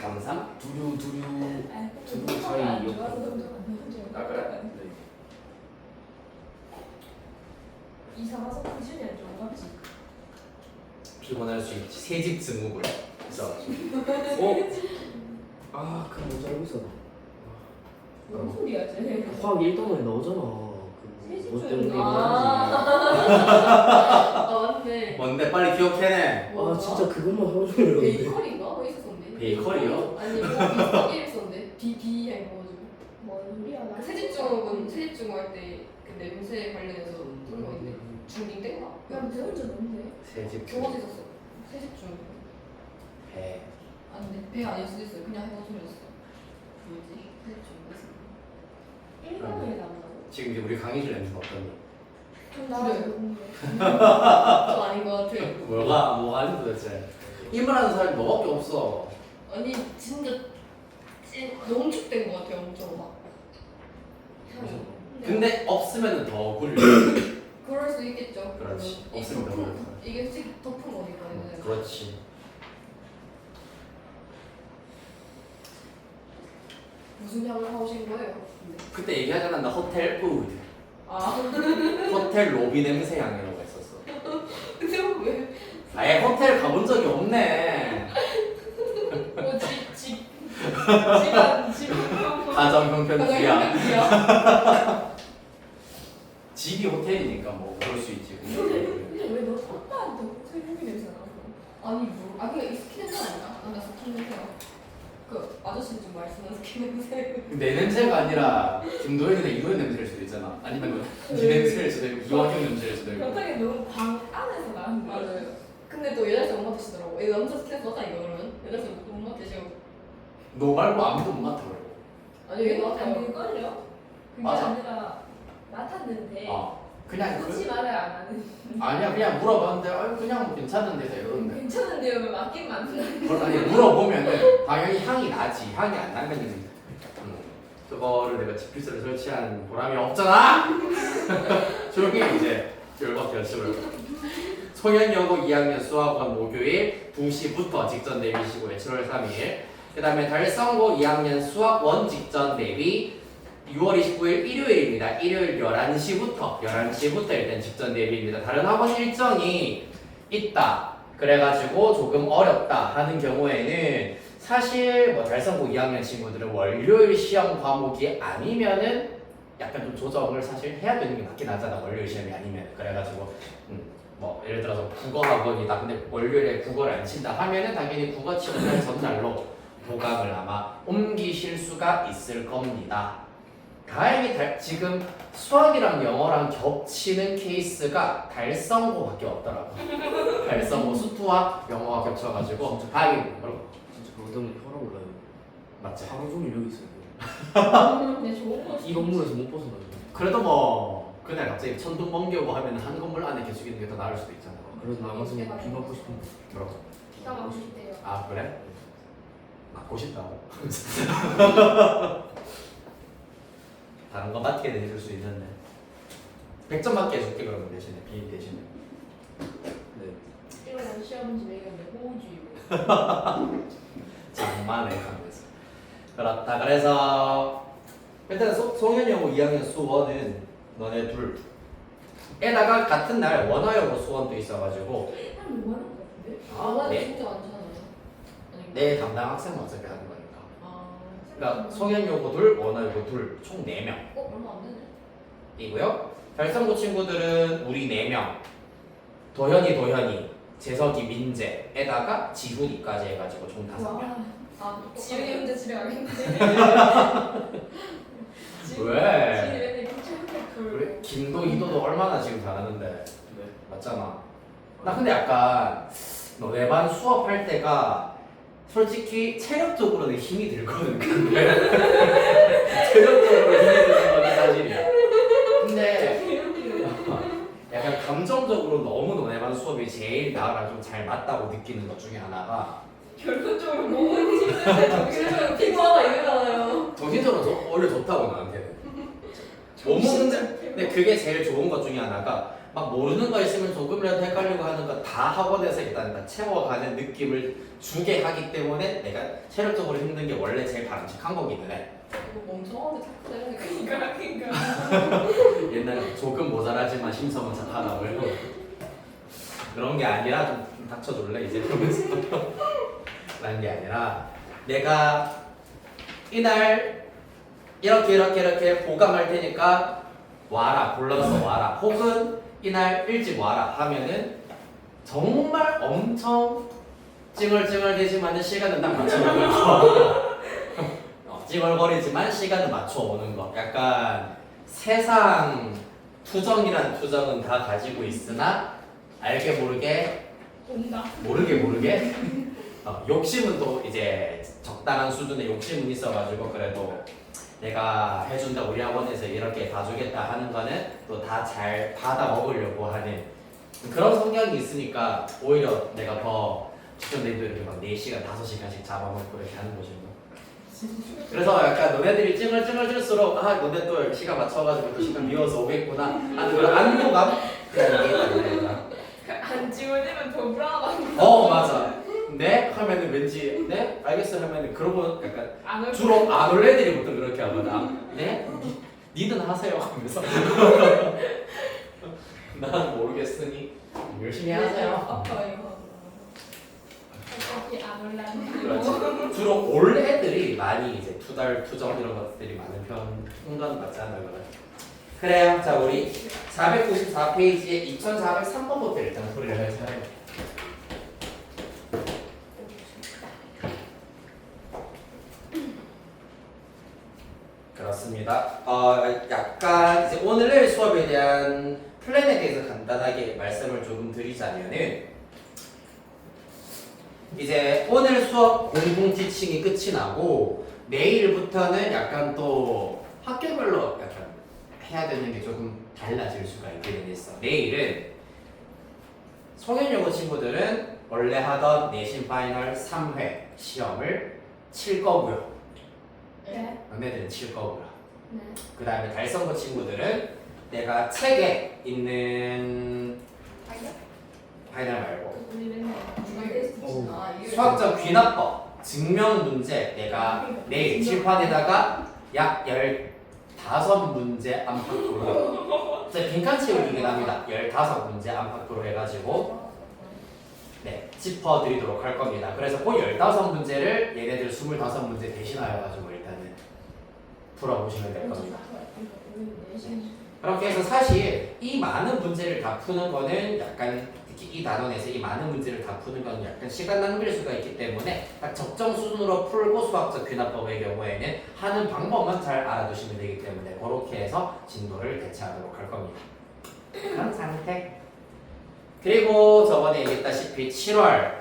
담삼? 두류 사이 아 그래? 이상화성 기준이 안 좋은 거지. 피곤할 수 있지. 세집 증후군 있어가지고. 아, 그거 뭔지 알고 있어. 뭔 소리야 쟤? 화학 1단원에 나오잖아. 그뭐 때문에 아 맞네. 뭔데 빨리 기억해내. 아, 진짜 그것만 하루 종일 외웠는데. 베이커리인가? 뭐 있었었는데? 베이커리요? 아니 뭐 비슷하게 있었는데 비비 해가지고. 뭔 소리야? 그 세집중학은 세집중학 할때그 냄새 관련해서 그런 거 있네. 중딩 때인가? 난 배운 적 없는데. 세집 교과서 있었어. 세집중. 배. 안돼 배 아닐 수도 있어요. 그냥 해가지고였어. 뭐지? 세집중 무슨? 1단원에 나온다고? 지금 이제 우리 강의실 냄새가 어떠니? 좀 나와서 그래요. 궁금해. 좀 아닌 것 같아. 뭐가 아니 도대체? 이만하는 사람이 너밖에 없어. 아니 진짜 농축된 것 같아요. 엄청 막. 향이. 근데 없으면 더 굴려. 그럴 수 있겠죠. 그렇지. 이 없으면 더 덮은- 굴려. 이게 솔직히 덮은 거니까. 이거는. 그렇지. 무슨 향을 하신 거예요? 근데. 그때 얘기하잖아. 나 호텔 푸드. 아 호텔 로비 냄새 향이라고 했었어. 근데 왜? 아예 호텔 가본 적이 없네. 집안 가정 형편주의야. 집안 집이 호텔이니까 뭐 그럴 수 있지. 근데 왜 너 오빠한테 호텔 향기 냄새 나서? 아니 뭐 그냥 이 스킨 냄새 아닌가? 아나 스킨 냄새야. 그 아저씨 좀 말씀한 스킨 냄새. 내 냄새가 아니라 김도현이나 이도현 냄새일 수도 있잖아. 아니면 네 냄새일 수도 있고 이화경 냄새일 수도 있고. 갑자기 너무 방 안에서 나는 거야. 맞아요. 근데 또 여자친구 못 맡으시더라고. 이 남자 스킨 맡아 이거 그러면 여자친구 못 맡으시고. 너 말고 아무도 못 맡아 그래. 아니 왜 안 맡아요? 될걸요? 그게 맞아. 아니라 맡았는데 그냥 굳이 말을 안 하는. 아니야 그냥 물어봤는데 그냥 뭐 괜찮은데 이러는데. 괜찮은데요? 왜 맡긴 맡는? 아니 물어보면은 당연히 향이 나지. 향이 안 나면 그거를 내가 지필서를 설치한 보람이 없잖아. 조용히 이제 열받게 하시고요. 송현여고 2학년 수학원 목요일 2시부터 직전 대비시고요. 7월 3일. 그 다음에 달성고 2학년 수학원 직전 대비 6월 29일 일요일입니다. 일요일 11시부터 일단 직전 대비입니다. 다른 학원 일정이 있다. 그래가지고 조금 어렵다 하는 경우에는 사실 뭐 달성고 2학년 친구들은 월요일 시험 과목이 아니면은 약간 좀 조정을 사실 해야 되는 게 맞긴 하잖아. 월요일 시험이 아니면. 그래가지고 뭐 예를 들어서 국어 학원이다. 근데 월요일에 국어를 안 친다 하면은 당연히 국어 치는 날 전날로 보강을 아마 옮기실 수가 있을 겁니다. 다행히 지금 수학이랑 영어랑 겹치는 케이스가 달성고밖에 없더라고. 달성고 수투와 영어가 겹쳐가지고 다행히 뭐라고? 진짜 그거 때문에 혈압 올라요. 맞지? 하루 종일 여기 있어요. 근데 좋은 거. 이 건물에서 못 벗어나요. 그래도 뭐 그날 갑자기 천둥 번개고 하면 한 건물 안에 계속 있는 게 더 나을 수도 있잖아. 그래서 나가서 비 맞고 싶은데. 뭐라고? 기가 막히대요. 아 그래? 맞고 싶다고? 다른 거 맞게 해줄 수 있는데 100점 맞게 해줄게 그러면 대신에 비 대신에. 네. 이런 시험지 매겼는데 호우주의보. 장만해 하면서 그렇다. 그래서 일단 송현여고 2학년 수원은 너네 둘 에다가 같은 날 원화여고 수원도 있어가지고 한 5만 원 같은데? 아 네. 진짜 많잖아요. 아닌가? 내 담당 학생만 어차피 하는 거니까. 아 그러니까 송현여고 둘, 원화여고 둘, 총 4명 얼마 안 되네. 이고요. 달성고 친구들은 우리 4명 도현이, 재석이, 민재에다가 지훈이까지 해가지고 총 5명. 아 지훈이 혼자 집에 가겠네. 왜? 지훈이 맨날 귀찮게 그래? 굴고. 김도 이도도 얼마나 지금 잘하는데 네. 맞잖아. 나 근데 약간 너네 반 수업할 때가 솔직히 체력적으로는 힘이 들거든. 근데 체력적으로 힘이 드는 건 사실이야. 근데 약간 감정적으로 너무 너네 반 수업이 제일 나랑 좀 잘 맞다고 느끼는 것 중에 하나가 결론적으로 너무 힘든데 정신적으로 피부가 이거잖아요. 정신적으로 오히려 좋다고 나한테는. 몸은 근데 그게 제일 좋은 것 중에 하나가 막 모르는 거 있으면 조금이라도 헷갈리고 하는 거 다 학원에서 일단 다 채워가는 느낌을 주게 하기 때문에 내가 체력적으로 힘든 게 원래 제일 바람직한 거기는 해. 이거 멍청한데 자꾸 내는 게 그러니까. 옛날에 조금 모자라지만 심성은 착하다고 그런 게 아니라 좀 닥쳐줄래 이제 그러면서 라는 게 아니라 내가 이날 이렇게 보강할 테니까 와라 불러서 와라 혹은 이날 일찍 와라 하면은 정말 엄청 찡얼찡얼대지만은 시간은 딱 맞춰오는 거 찡얼거리지만 시간은 맞춰오는 거 약간 세상 투정이란 투정은 다 가지고 있으나 알게 모르게 온다. 모르게 욕심은 또 이제 적당한 수준의 욕심은 있어가지고 그래도 내가 해준다 우리 학원에서 이렇게 봐주겠다 하는 거는 또 다 잘 받아 먹으려고 하는 그런 성향이 있으니까 오히려 내가 더 주전들도 이렇게 막 4시간, 5시간씩 잡아먹고 이렇게 하는 거지 뭐. 그래서 약간 너네들이 찡얼찡얼질수록 아 너네 또 시간 맞춰가지고 또 시간 미워서 오겠구나 하는 그런 안도감 그냥 이게 있단 말이야. 안 지워지면 더 불안하다. 맞아. 네? 하면은 왠지 네? 알겠어 하면은 그러고 약간 안 올. 주로 안 올 애들이 보통 그렇게 하거나 네? 니는 하세요 하면서 난 모르겠으니 열심히 하세요. 아파요. 어차피 안 올라는. 그렇지. 주로 올 애들이 많이 이제 투달 투정 이런 것들이 많은 편인 건 맞지 않나요? 그래요. 자 우리 494페이지에 2403번부터 일단 소리를 해서 해요. 그렇습니다. 약간 이제 오늘의 수업에 대한 플랜에 대해서 간단하게 말씀을 조금 드리자면은 이제 오늘 수업 공동 티칭이 끝이 나고 내일부터는 약간 또 학교별로 약간 해야 되는 게 조금 달라질 수가 있기는 있어. 내일은 송현여고 친구들은 원래 하던 내신 파이널 3회 시험을 칠 거고요. 네. 너네들은 칠 거고요. 네. 그 다음에 달성고 친구들은 내가 책에 있는 파이널 말고 우리 맨날 중간 테스트 아 이게 수학적 귀납법 증명 문제 내가 내일 칠판에다가 약 15문제 안팎으로 빈칸 채우기긴 합니다. 15문제 안팎으로 해가지고 네 짚어드리도록 할 겁니다. 그래서 그 15문제를 얘네들 25문제 대신하여가지고 일단은 풀어보시면 될 겁니다. 그렇게 해서 사실 이 많은 문제를 다 푸는 거는 약간 특히 이 단원에서 이 많은 문제를 다 푸는 건 약간 시간 낭비일 수가 있기 때문에 딱 적정 수준으로 풀고 수학적 귀납법의 경우에는 하는 방법만 잘 알아두시면 되기 때문에 그렇게 해서 진도를 대체하도록 할 겁니다. 그런 상태. 그리고 저번에 얘기했다시피 7월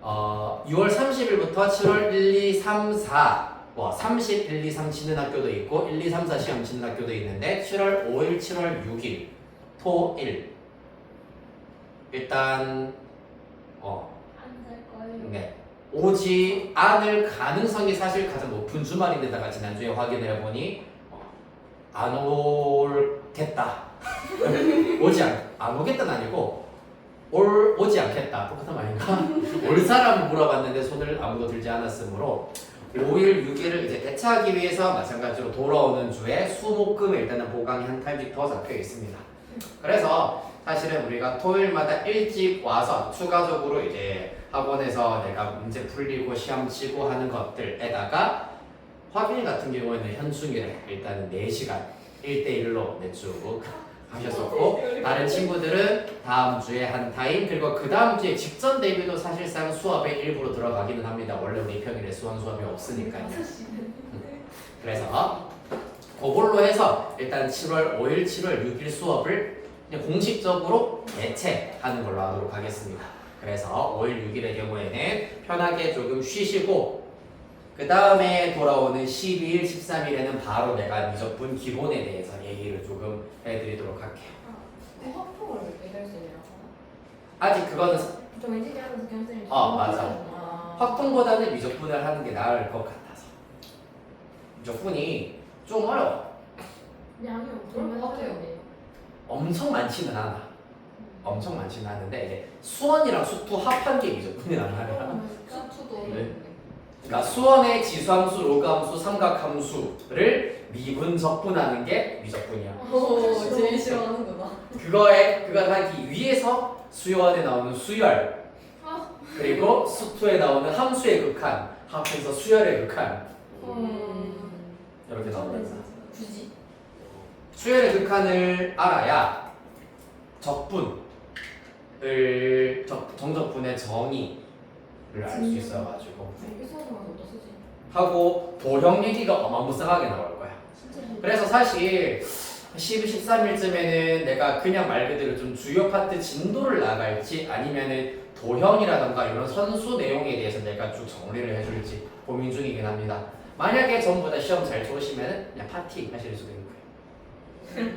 6월 30일부터 7월 1, 2, 3, 4 30, 1, 2, 3 치는 학교도 있고 1, 2, 3, 4 시험 치는 학교도 있는데 7월 5일, 7월 6일, 토, 일 일단 안될 거예요. 네 오지 않을 가능성이 사실 가장 높은 주말인데다가 지난주에 확인을 해보니 안 오겠다 안 오겠다는 아니고 오지 않겠다 똑같은 말인가? 올 사람 물어봤는데 손을 아무도 들지 않았으므로 5일, 6일을 이제 대체하기 위해서 마찬가지로 돌아오는 주에 수목금에 일단은 보강이 한 타임씩 더 잡혀 있습니다. 그래서 사실은 우리가 토요일마다 일찍 와서 추가적으로 이제 학원에서 내가 문제 풀리고 시험 치고 하는 것들에다가 확인 같은 경우에는 현충일에 일단은 4시간 1대1로 쭉 하셨었고 다른 친구들은 다음 주에 한 타임 그리고 그 다음 주에 직전 대비도 사실상 수업에 일부러 들어가기는 합니다. 원래 우리 평일에 수원 수업이 없으니까요. 그래서 그걸로 해서 일단 7월 5일, 7월 6일 수업을 그냥 공식적으로 대체하는 걸로 하도록 하겠습니다. 그래서 5일, 6일의 경우에는 편하게 조금 쉬시고 그 다음에 돌아오는 12일, 13일에는 바로 내가 미적분 기본에 대해서 얘기를 조금 해드리도록 할게요. 그 화풍을 매달 수 있냐? 아직 그거는 좀 일찍 하면서 경선이. 맞아. 확통보다는 미적분을 하는 게 나을 것 같아서. 미적분이 좀 어려워. 양이 그럴 것 없으면 같아요. 엄청 많지는 않아. 엄청 많지는 않은데 이제 수원이랑 수투 합한 게 미적분이란 말이야. 수투도 네. 그러니까 수원의 지수함수, 로그함수, 삼각함수를 미분적분하는 게 미적분이야. 오, 제일 싫어하는 거다. 그걸 하기 위해서 수원에 나오는 수열 그리고 수투에 나오는 함수의 극한 합해서 수열의 극한 이렇게 나옵니다. 굳이? 수열의 극한을 알아야 정적분의 정의를 알 수 있어가지고 여기서 하면 어디다 쓰지? 하고 도형 얘기가 어마무쌍하게 나올 거야. 진짜 그래서 사실 12, 13일쯤에는 내가 그냥 말 그대로 좀 주요 파트 진도를 나갈지 아니면은 도형이라던가 이런 선수 내용에 대해서 내가 쭉 정리를 해줄지 고민 중이긴 합니다. 만약에 전부 다 시험 잘 쳐오시면은 그냥 파티 하실 수도 있는 거예요.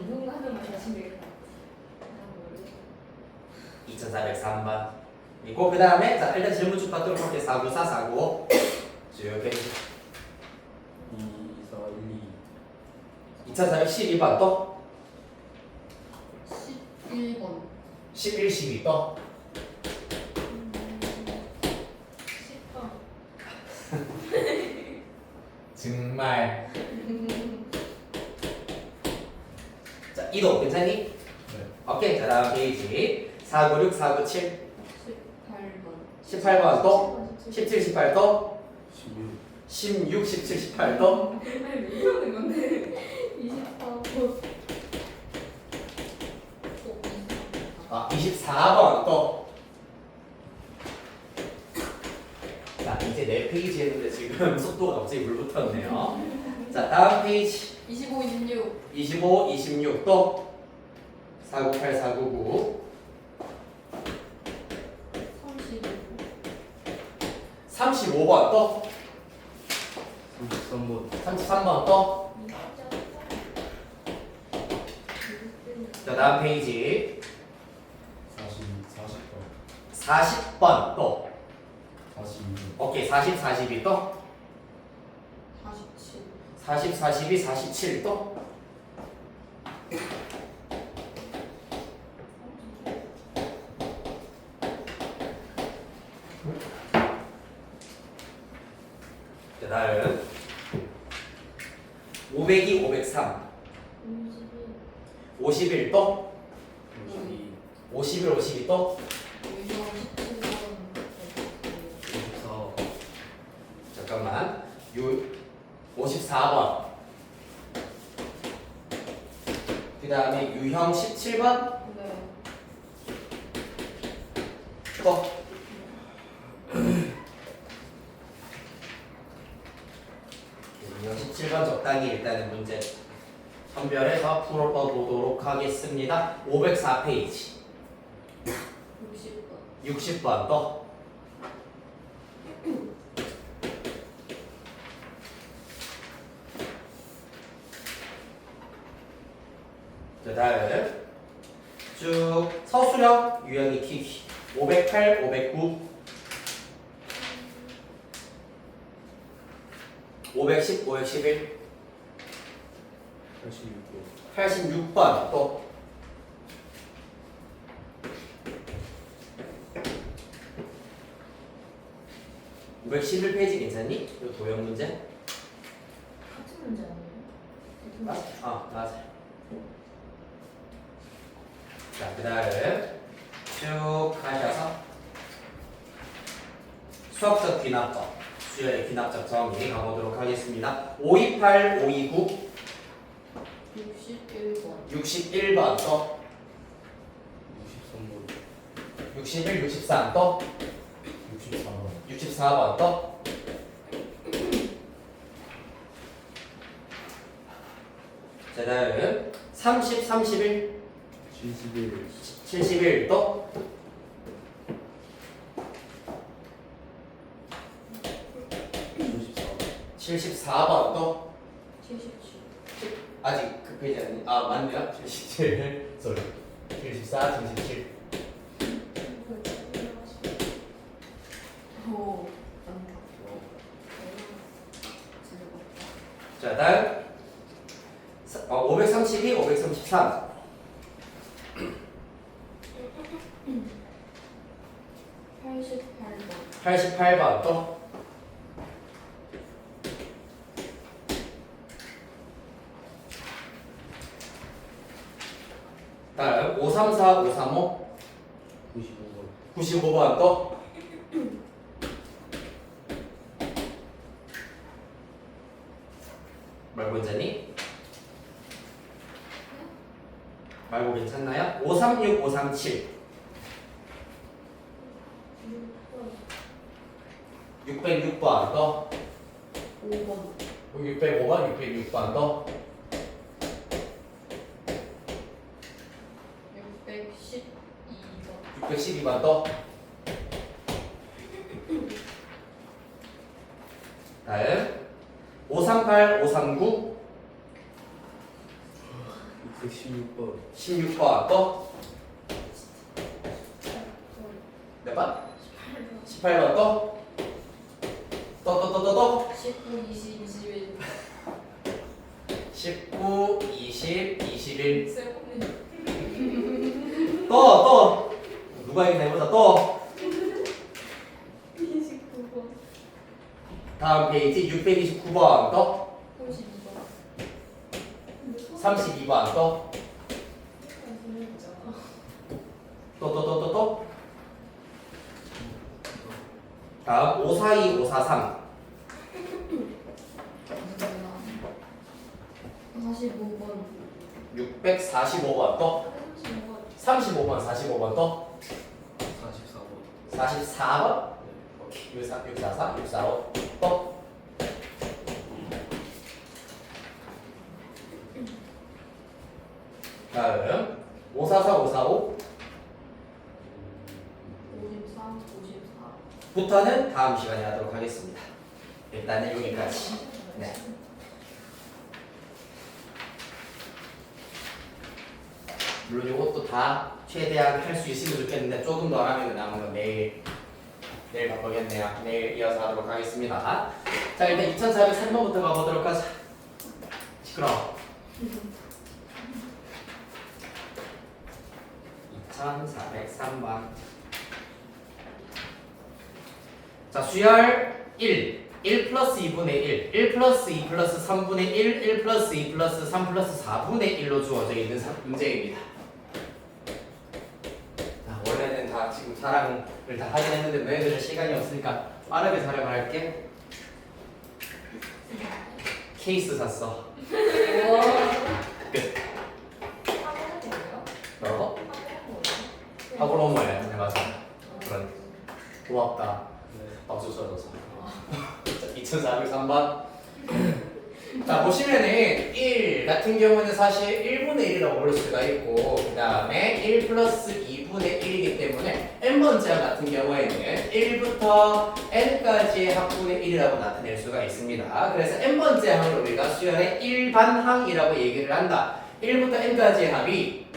누군가 하는 말 자신 되겠다. 2403번. 그리고 그 다음에 자 일단 질문 쭉 받도록 할게요. 494, 495 쭉 해주세요. 2, 4, 1, 2. 2412번 또 11번. 11, 12 또 10번. 정말 자 이도 괜찮니? 네. 오케이 자 다음 페이지 496, 497 18번. 18번 또 17, 18 또 16. 16, 17, 18 또 맨날 왜 이러는 건데? 24번. 24번 또 자 이제 네 페이지 했는데 지금 속도가 갑자기 물 붙었네요. 자 다음 페이지 25, 26. 25, 26 또 498, 499 35. 35번 또 33번. 33번 또 자, 다음 페이지 40번 또 42번. 오케이 40, 42 또 47. 40, 42, 47 또 자, 다음 502, 503 51 또 52. 51, 52 또 유형 17번. 54. 잠깐만 54번 그 다음에 유형 17번 네. 또 유형 17번 적당히 일단은 문제 선별해서 풀어보도록 하겠습니다. 504페이지 60번. 60번 또 그 다음 쭉 서술형 유형 익히기 508, 509 510, 511 86번. 86번 또 (511페이지) 괜찮니? 이 도형 문제? 같은 문제 아니에요? 맞아. 자, 그 다음 쭉 가셔서 수학적 귀납법, 수열의 귀납적 정의 가보도록 하겠습니다. 528, 529 61번. 61번 또 63번. 61, 63 또 64번 또 자, 다음 30, 31 71. 71 또 74번 또 77. 아직 그 페이지 아니 맞네요 77 소리 74 77 오, 많다. 진짜 많다. 자 다음 532 533 88번. 88번 또 다음 534, 535, 95번 95번 또 말고 괜찮니? 말고 괜찮나요? 536, 537 606번 또 5번. 605번, 606번 또 612번. 612번 또 다음 538, 539 616번 16번 또 몇 번? 18번 또 19, 20, 21. 19, 20, 21 셀프님. 또 누가 이기나 해보자 또 29번. 다음 페이지 629번 또 32번. 32번 또 다음 542, 543 45번. 645번 또 35번, 45번 또 44번 44번 644, 645 또 다음 544, 545 53, 54. 부터는 다음 시간에 하도록 하겠습니다. 일단은 여기까지. 네. 물론 이것도 다 최대한 할 수 있으면 좋겠는데 조금 더 하면 남은 건 내일 바꾸겠네요. 내일 이어서 하도록 하겠습니다. 자 일단 2403번부터 가보도록 하자. 시끄러워. 2403번. 자 수열 1 플러스 2분의 1 플러스 2 플러스 3분의 1 플러스 2 플러스 3 플러스 4분의 1로 주어져 있는 문제입니다. 자, 원래는 다 지금 자랑을 다 하긴 했는데 너희들은 시간이 없으니까 빠르게 자랑을 할게. 케이스 샀어. 끝. 뭐라고? 학원 온 거야. 네 맞아. 그런 고맙다. 박수 쳐줘서. 2403번. 자 보시면은 1 같은 경우는 사실 1분의 1이라고 부를 수가 있고 그 다음에 1 플러스 2분의 1이기 때문에 n번째 항 같은 경우에는 1부터 n까지의 합분의 1이라고 나타낼 수가 있습니다. 그래서 n번째 항을 우리가 수열의 일반항이라고 얘기를 한다. 1부터 n까지의 합이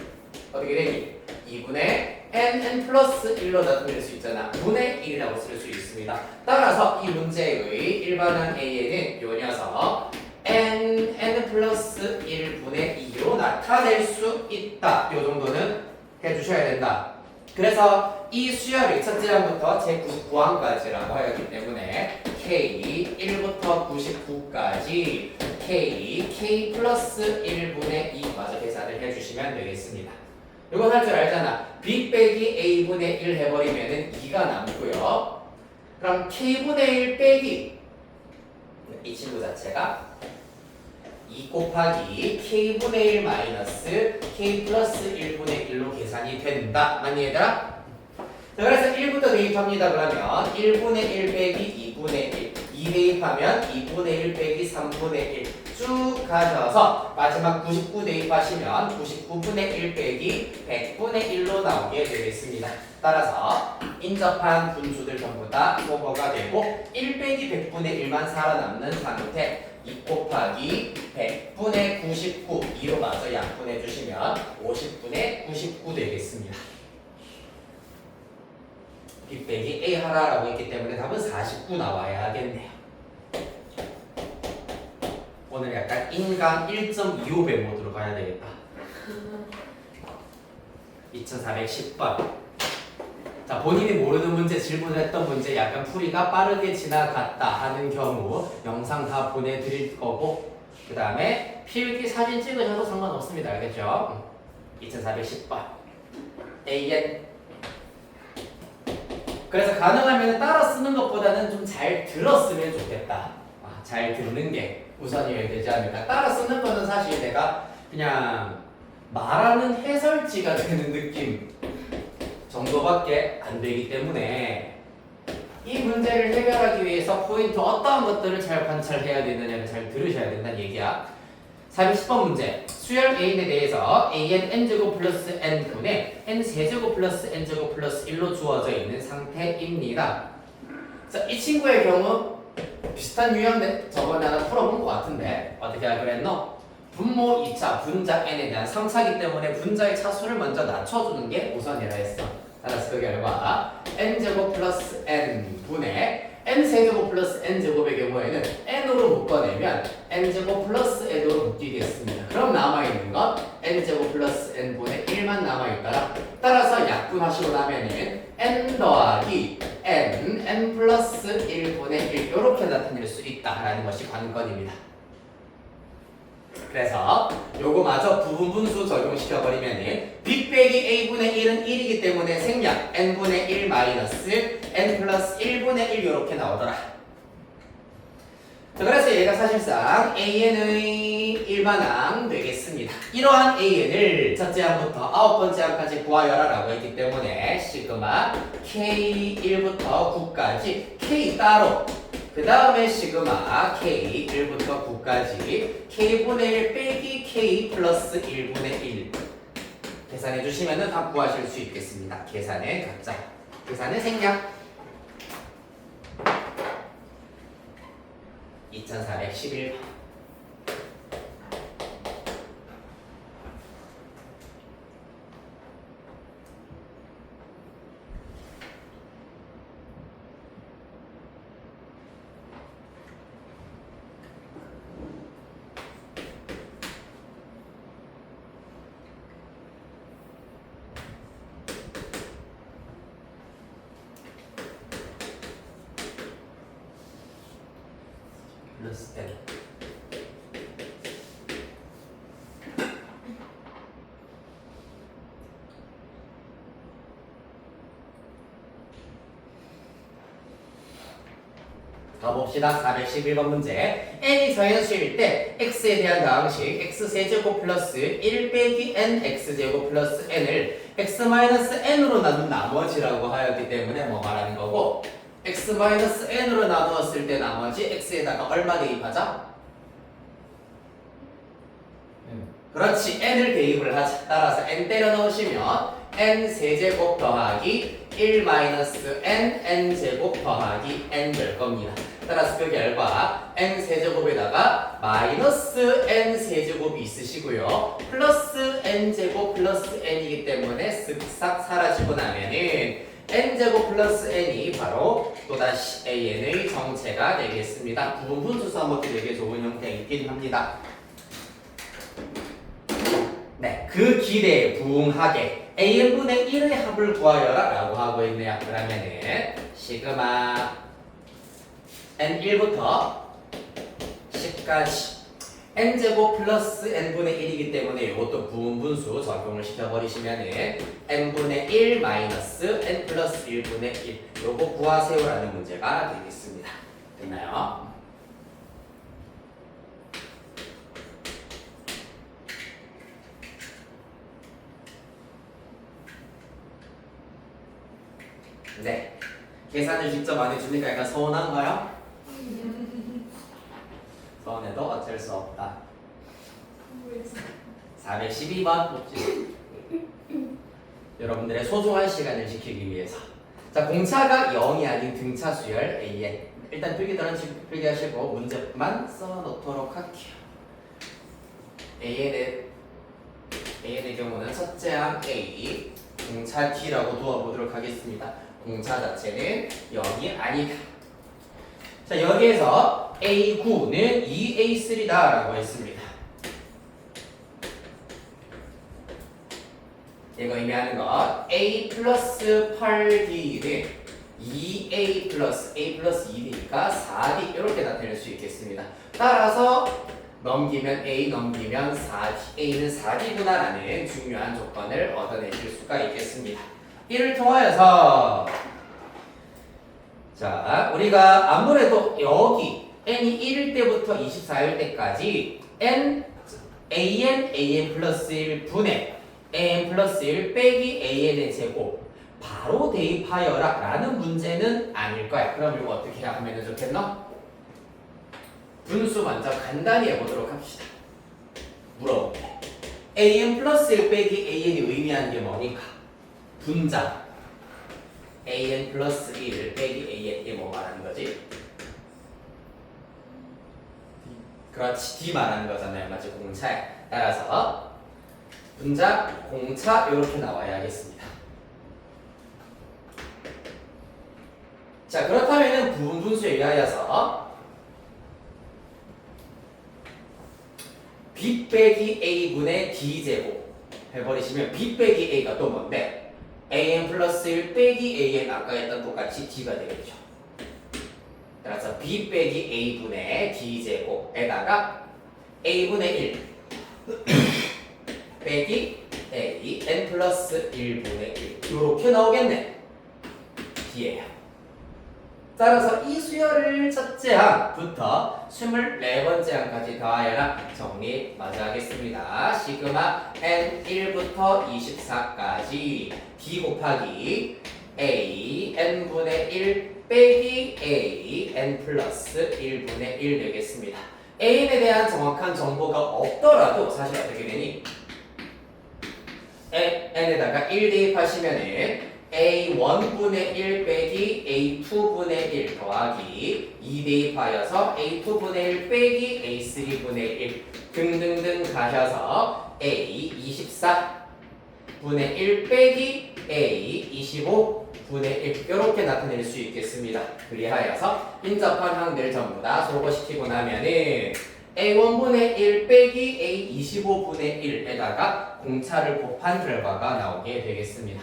어떻게 되니? 2분의 n 플러스 1로 나타낼 수 있잖아. 분의 1이라고 쓸 수 있습니다. 따라서 이 문제의 일반항 A에는 요 녀석 n 플러스 1분의 2로 나타낼 수 있다. 요 정도는 해주셔야 된다. 그래서 이 수열이 첫째 항부터 제99항까지라고 하였기 때문에 K 1부터 99까지 K 플러스 1분의 2마저 계산을 해주시면 되겠습니다. 이건 할 줄 알잖아. B 빼기 A분의 1 해버리면은 2가 남고요. 그럼 K분의 1 빼기 이 친구 자체가 2 곱하기 K분의 1 마이너스 K 플러스 1분의 1로 계산이 된다. 맞니 얘들아? 자, 그래서 1부터 대입합니다. 그러면 1분의 1 빼기 2분의 1 2 대입하면 2분의 1 빼기 3분의 1 쭉 가셔서 마지막 99 대입하시면 99분의 1 빼기 100분의 1로 나오게 되겠습니다. 따라서 인접한 분수들 전부 다 소거가 되고 1 빼기 100분의 1만 살아남는 상태 2 곱하기 100분의 99 2로 마저 약분해 주시면 50분의 99 되겠습니다. B 빼기 A 하라라고 했기 때문에 답은 49 나와야 하겠네요. 오늘 약간 인강 1.25배 모드로 가야 되겠다. 2410번. 자, 자, 본인이 모르는 문제, 질문했던 문제 약간 풀이가 빠르게 지나갔다 하는 경우 영상 다 보내드릴 거고 그 다음에 필기 사진 찍으셔도 상관없습니다. 알겠죠? 2410번 AN 그래서 가능하면 따라 쓰는 것보다는 좀 잘 들었으면 좋겠다. 잘 듣는 게 우선이어야 되지 않을까. 따라 쓰는 거는 사실 내가 그냥 말하는 해설지가 되는 느낌 정도밖에 안 되기 때문에 이 문제를 해결하기 위해서 포인트 어떠한 것들을 잘 관찰해야 되느냐를 잘 들으셔야 된다는 얘기야. 410번 문제. 수열 A에 대해서 AN N제곱 플러스 N분의 N 세제곱 플러스 N제곱 플러스 1로 주어져 있는 상태입니다. 자, 이 친구의 경우 비슷한 유형 저번에 하나 풀어본 것 같은데 어떻게 하기로 했노? 분모 2차 분자 N에 대한 3차이기 때문에 분자의 차수를 먼저 낮춰주는 게 우선이라 했어. 따라서 그 결과 N제곱 플러스 N분의 N세제곱 플러스 N제곱의 경우에는 N으로 묶어내면 N제곱 플러스 N으로 묶이겠습니다. 그럼 남아있는 건 N제곱 플러스 N분의 1만 남아있더라. 따라서 약분하시고 나면은 N 더하기 N, N 플러스 1분의 1 이렇게 나타낼 수 있다라는 것이 관건입니다. 그래서 요거마저 부분분수 적용시켜버리면 B 빼기 A분의 1은 1이기 때문에 생략 N분의 1 마이너스 N 플러스 1분의 1 이렇게 나오더라. 자, 그래서 얘가 사실상 AN의 일반항 되겠습니다. 이러한 AN을 첫째 항부터 아홉 번째 항까지 구하여라 라고 했기 때문에 시그마 K1부터 9까지 K 따로 그 다음에 시그마 K 1부터 9까지 K분의 1 빼기 K 플러스 1분의 1 계산해 주시면 다 구하실 수 있겠습니다. 계산의 각자, 계산의 생략 2411번 플러스 N 가봅시다. 411번 문제. n이 정해수일 때 x에 대한 다항식 x세제곱 플러스 1 빼기 n x제곱 플러스 n을 x 마이너스 n으로 나눈 나머지라고 하였기 때문에 뭐 말하는 거고 x 마이너스 n으로 나누었을 때 나머지 x에다가 얼마 대입하자? 그렇지. n을 대입을 하자. 따라서 n 때려 넣으시면 n 세제곱 더하기 1 마이너스 n n 제곱 더하기 n 될 겁니다. 따라서 그 결과 n 세제곱에다가 마이너스 n 세제곱이 있으시고요. 플러스 n 제곱 플러스 n이기 때문에 쓱싹 사라지고 나면은 n제곱 플러스 n이 바로 또다시 an의 정체가 되겠습니다. 부분분수 써먹기 되게 좋은 형태이긴 합니다. 네, 그 기대에 부응하게 an분의 1의 합을 구하여라 라고 하고 있네요. 그러면은 시그마 n1부터 10까지 n제곱 플러스 n분의 1이기 때문에 이것도 부분분수 적용을 시켜버리시면은 n분의 1 마이너스 n 플러스 1분의 1 요거 구하세요라는 문제가 되겠습니다. 됐나요? 네. 계산을 직접 안 해주니까 약간 서운한가요? 서운해도 어쩔 수 없다. 412번 봅시다. 여러분들의 소중한 시간을 지키기 위해서. 자, 공차가 0이 아닌 등차 수열 AN. 일단 필기들은 지금 필기하시고 문제만 써놓도록 할게요. AN의 경우는 첫째 항 A, 공차 T라고 두어보도록 하겠습니다. 공차 자체는 0이 아니다. 자, 여기에서 A9는 2A3다 라고 했습니다. 얘가 의미하는 건 a 플러스 8d는 2a 플러스 a 플러스 2d니까 4d 이렇게 나타낼 수 있겠습니다. 따라서 넘기면 a 넘기면 4d a는 4d구나라는 중요한 조건을 얻어내실 수가 있겠습니다. 이를 통하여서 자 우리가 아무래도 여기 n이 1일 때부터 24일 때까지 an 플러스 1 분의 an 플러스 1 빼기 an의 제곱 바로 대입하여라 라는 문제는 아닐 거야. 그럼 이거 어떻게 하면 좋겠노? 분수 먼저 간단히 해보도록 합시다. 물어볼게. an 플러스 1 빼기 an이 의미하는 게 뭐니까? 분자 an 플러스 1 빼기 an 이게 뭐 말하는 거지? 그렇지, D 말하는 거잖아요. 맞지? 공차에 따라서 분자, 공차 이렇게 나와야겠습니다. 자 그렇다면은 부분분수에 의하여서 b 빼기 a분의 d제곱 해버리시면 b 빼기 a가 또 뭔데? an 플러스 1 빼기 an 아까 했던 똑같이 d가 되겠죠. 따라서 b 빼기 a분의 d제곱에다가 a분의 1 빼기 a n 플러스 1분의 1 이렇게 나오겠네. d예요. 따라서 이 수열을 첫째 항부터 24번째 항까지 더하여라 정리 마저 하겠습니다. 시그마 n1부터 24까지 d 곱하기 a n분의 1 빼기 a n 플러스 1분의 1 되겠습니다. an에 대한 정확한 정보가 없더라도 사실 어떻게 되니? n에다가 1 대입하시면은 a1분의 1 빼기 a2분의 1 더하기 2 대입하여서 a2분의 1 빼기 a3분의 1 등등등 가셔서 a24분의 1 빼기 a25분의 1 이렇게 나타낼 수 있겠습니다. 그리하여서 인접한 항들 전부 다 소거시키고 나면은 a1분의 1 빼기 a25분의 1에다가 공차를 곱한 결과가 나오게 되겠습니다.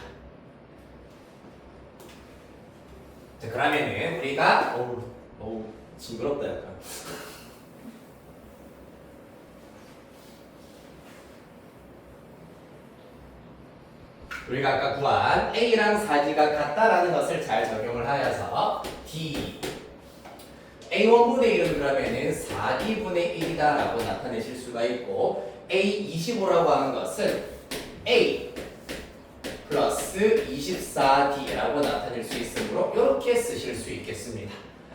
자 그러면은 우리가 어우 징그럽다 약간. 우리가 아까 구한 a랑 4d가 같다라는 것을 잘 적용을 하여서 d a1분의 1은 그러면은 4d분의 1이다라고 나타내실 수가 있고 a25라고 하는 것은 a 플러스 24d라고 나타낼 수 있으므로 이렇게 쓰실 수 있겠습니다.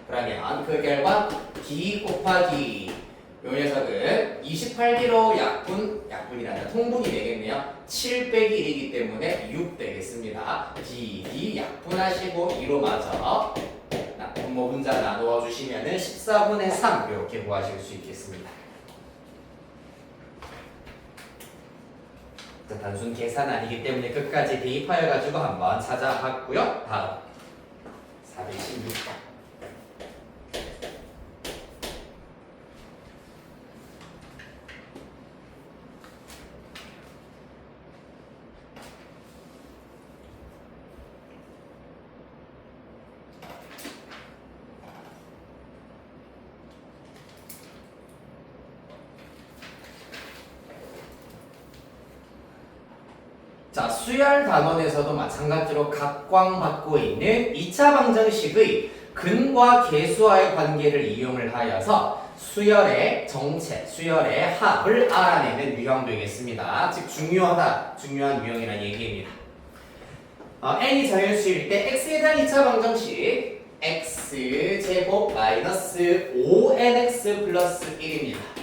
그러면 그 결과 d 곱하기 요 녀석은 28d로 약분이란다. 통분이 되겠네요. 7 빼기 1이기 때문에 6 되겠습니다. d 약분하시고 2로 마저 분모 분자 나누어 주시면은 14분의 3 이렇게 구하실 수 있겠습니다. 자, 단순 계산 아니기 때문에 끝까지 대입하여 가지고 한번 찾아봤고요. 다음 416번. 자, 수열 단원에서도 마찬가지로 각광받고 있는 2차 방정식의 근과 계수와의 관계를 이용을 하여서 수열의 정체, 수열의 합을 알아내는 유형 되겠습니다. 즉 중요한 유형이라는 얘기입니다. n이 자연수일 때 x에 대한 2차 방정식 x제곱 마이너스 5nx 플러스 1입니다.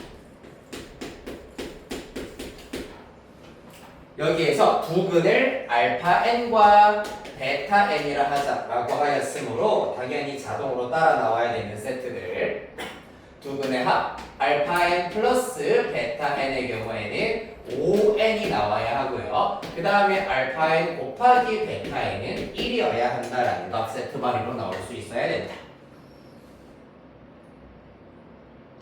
여기에서 두 근을 알파 n과 베타 n이라 하자라고 하였으므로 당연히 자동으로 따라 나와야 되는 세트들 두 근의 합 알파 n 플러스 베타 n의 경우에는 5n이 나와야 하고요. 그 다음에 알파 n 곱하기 베타 n은 1이어야 한다라는 것 세트 발휘로 나올 수 있어야 된다.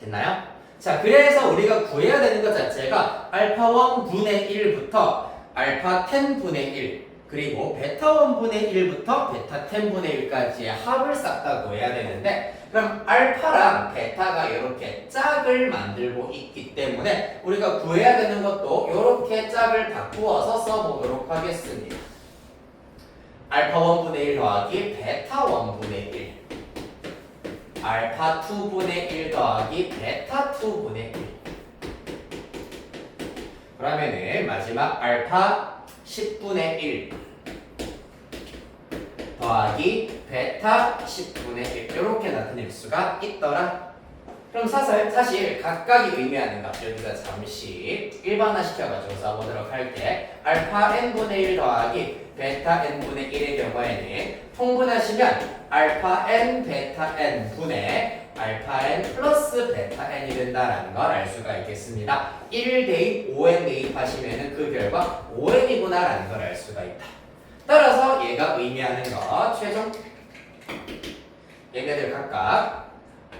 됐나요? 자, 그래서 우리가 구해야 되는 것 자체가 알파 1분의 1부터 알파 10분의 1 그리고 베타 1분의 1부터 베타 10분의 1까지의 합을 싹 다 구해야 되는데 그럼 알파랑 베타가 이렇게 짝을 만들고 있기 때문에 우리가 구해야 되는 것도 이렇게 짝을 바꾸어서 써보도록 하겠습니다. 알파 1분의 1 더하기 베타 1분의 1 알파 2분의 1 더하기 베타 2분의 1 그러면은 마지막 알파 10분의 1 더하기 베타 10분의 1 이렇게 나타낼 수가 있더라. 그럼 사실 각각이 의미하는 값 여기가 잠시 일반화 시켜가지고 써보도록 할게. 알파 n분의 1 더하기 베타 n분의 1의 경우에는 통분하시면 알파 n 베타 n 분의 알파 n 플러스 베타 n이 된다라는 걸 알 수가 있겠습니다. 1 대입 5n 대입하시면 그 결과 5n이구나 라는 걸 알 수가 있다. 따라서 얘가 의미하는 거 최종 얘네들 각각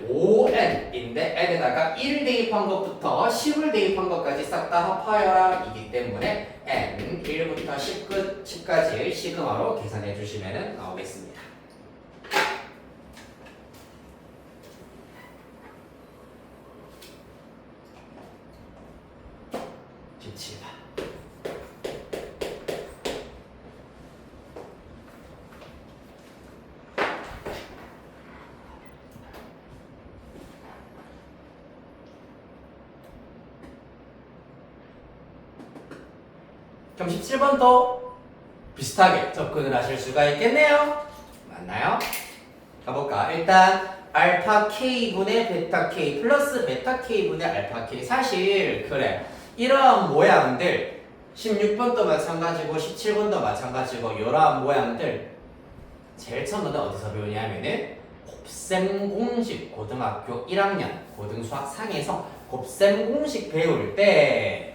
5n인데 n에다가 1 대입한 것부터 10을 대입한 것까지 싹 다 합하여라 이기 때문에 n 1부터 10까지 시그마로 계산해 주시면 나오겠습니다. 빛이다. 그럼 17번도 비슷하게 접근을 하실 수가 있겠네요. 맞나요? 가볼까? 일단 알파 k분의 베타 k 플러스 베타 k분의 알파 k 사실 그래 이러한 모양들 16번도 마찬가지고 17번도 마찬가지고 이러한 모양들 제일 처음 너는 어디서 배우냐면은 곱셈 공식 고등학교 1학년 고등수학 상에서 곱셈 공식 배울 때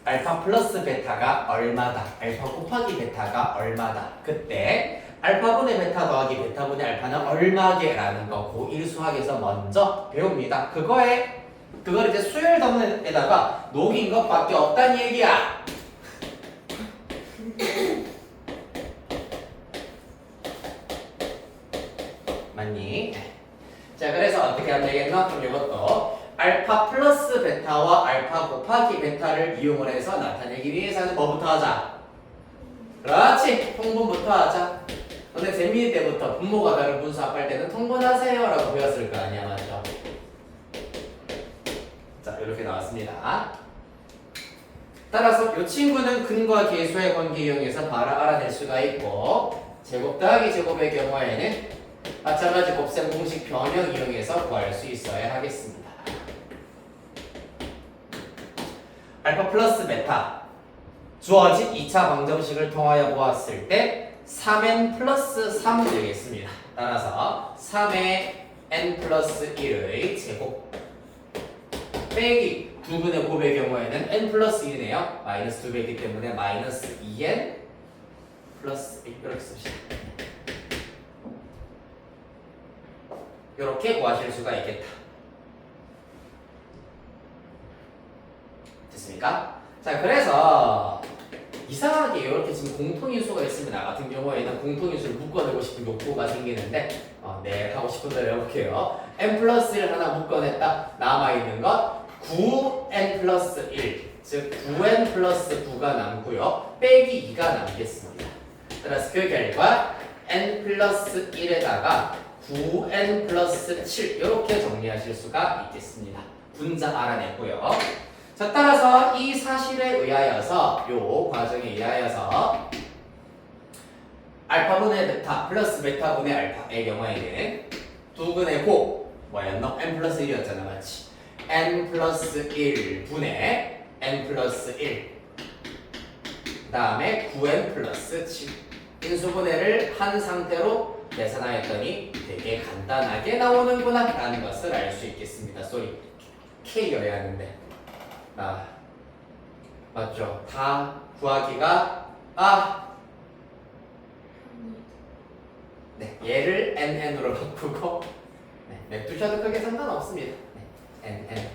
알파 플러스 베타가 얼마다 알파 곱하기 베타가 얼마다 그때 알파분의 베타 더하기 베타분의 알파는 얼마게라는 거 고1 수학에서 먼저 배웁니다. 그걸 이제 수열 덤에다가 녹인 것밖에 없다는 얘기야. 맞니? 자 그래서 어떻게 하면 되겠나? 그럼 이것도 알파 플러스 베타와 알파 곱하기 베타를 이용을 해서 나타내기 위해서는 뭐부터 하자? 그렇지! 통분부터 하자. 근데 재2 때부터 분모가 다른 분수 합할 때는 통분하세요 라고 배웠을 거 아니야, 맞죠? 자 이렇게 나왔습니다. 따라서 이 친구는 근과 계수의 관계 이용해서 바로 알아낼 수가 있고 제곱 더하기 제곱의 경우에는 마찬가지 곱셈 공식 변형 이용해서 구할 수 있어야 하겠습니다. 알파 플러스 베타 주어진 2차 방정식을 통하여 보았을 때 3n 플러스 3 되겠습니다. 따라서 3의 n 플러스 1의 제곱 빼기 2분의 곱의 경우에는 n 플러스 1이네요. 마이너스 2배이기 때문에 마이너스 2n 플러스 1 이렇게 씁시다. 이렇게 구하실 수가 있겠다. 됐습니까? 자 그래서 이상하게 이렇게 지금 공통인수가 있으면 나 같은 경우에는 공통인수를 묶어내고 싶은 욕구가 생기는데 네 하고 싶은 대로 해볼게요. n 플러스 1 하나 묶어냈다. 남아있는 것 9n 플러스 1 즉 9n 플러스 9가 남고요. 빼기 2가 남겠습니다. 따라서 그 결과 n 플러스 1에다가 9n 플러스 7 이렇게 정리하실 수가 있겠습니다. 분자 알아냈고요. 자 따라서 이 사실에 의하여서 요 과정에 의하여서 알파분의 베타 플러스 베타분의 알파의 경우에는 두근의 곱 뭐였노? n 플러스 1이었잖아 맞지? n 플러스 1분의 n 플러스 1 그 다음에 9n 플러스 7 인수분해를 한 상태로 계산하였더니 되게 간단하게 나오는구나 라는 것을 알 수 있겠습니다. 쏘리 K여야 하는데 맞죠? 다 구하기가 네, 얘를 NN으로 바꾸고 냅두셔도 크게 상관없습니다. NN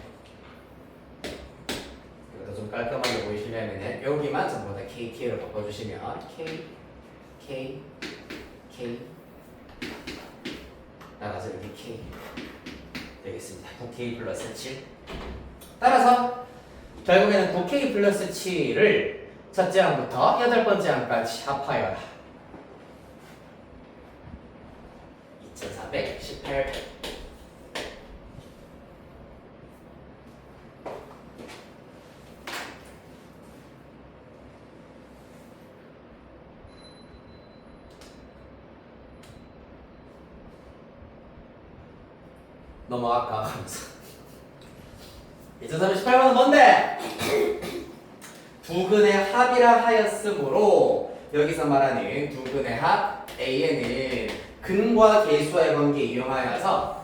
이것도 좀 깔끔하게 보이시려면 여기만 전부 다 KT K를 바꿔주시면 K 따라서 여기 K 되겠습니다. 9K 플러스 7. 따라서 결국에는 9K 플러스 7을 첫째 항부터 8번째 항까지 합하여라. 2418. 넘어갈까 하면서 2038번은 뭔데? 두 근의 합이라 하였으므로 여기서 말하는 두 근의 합 A에는 근과 계수와의 관계 이용하여서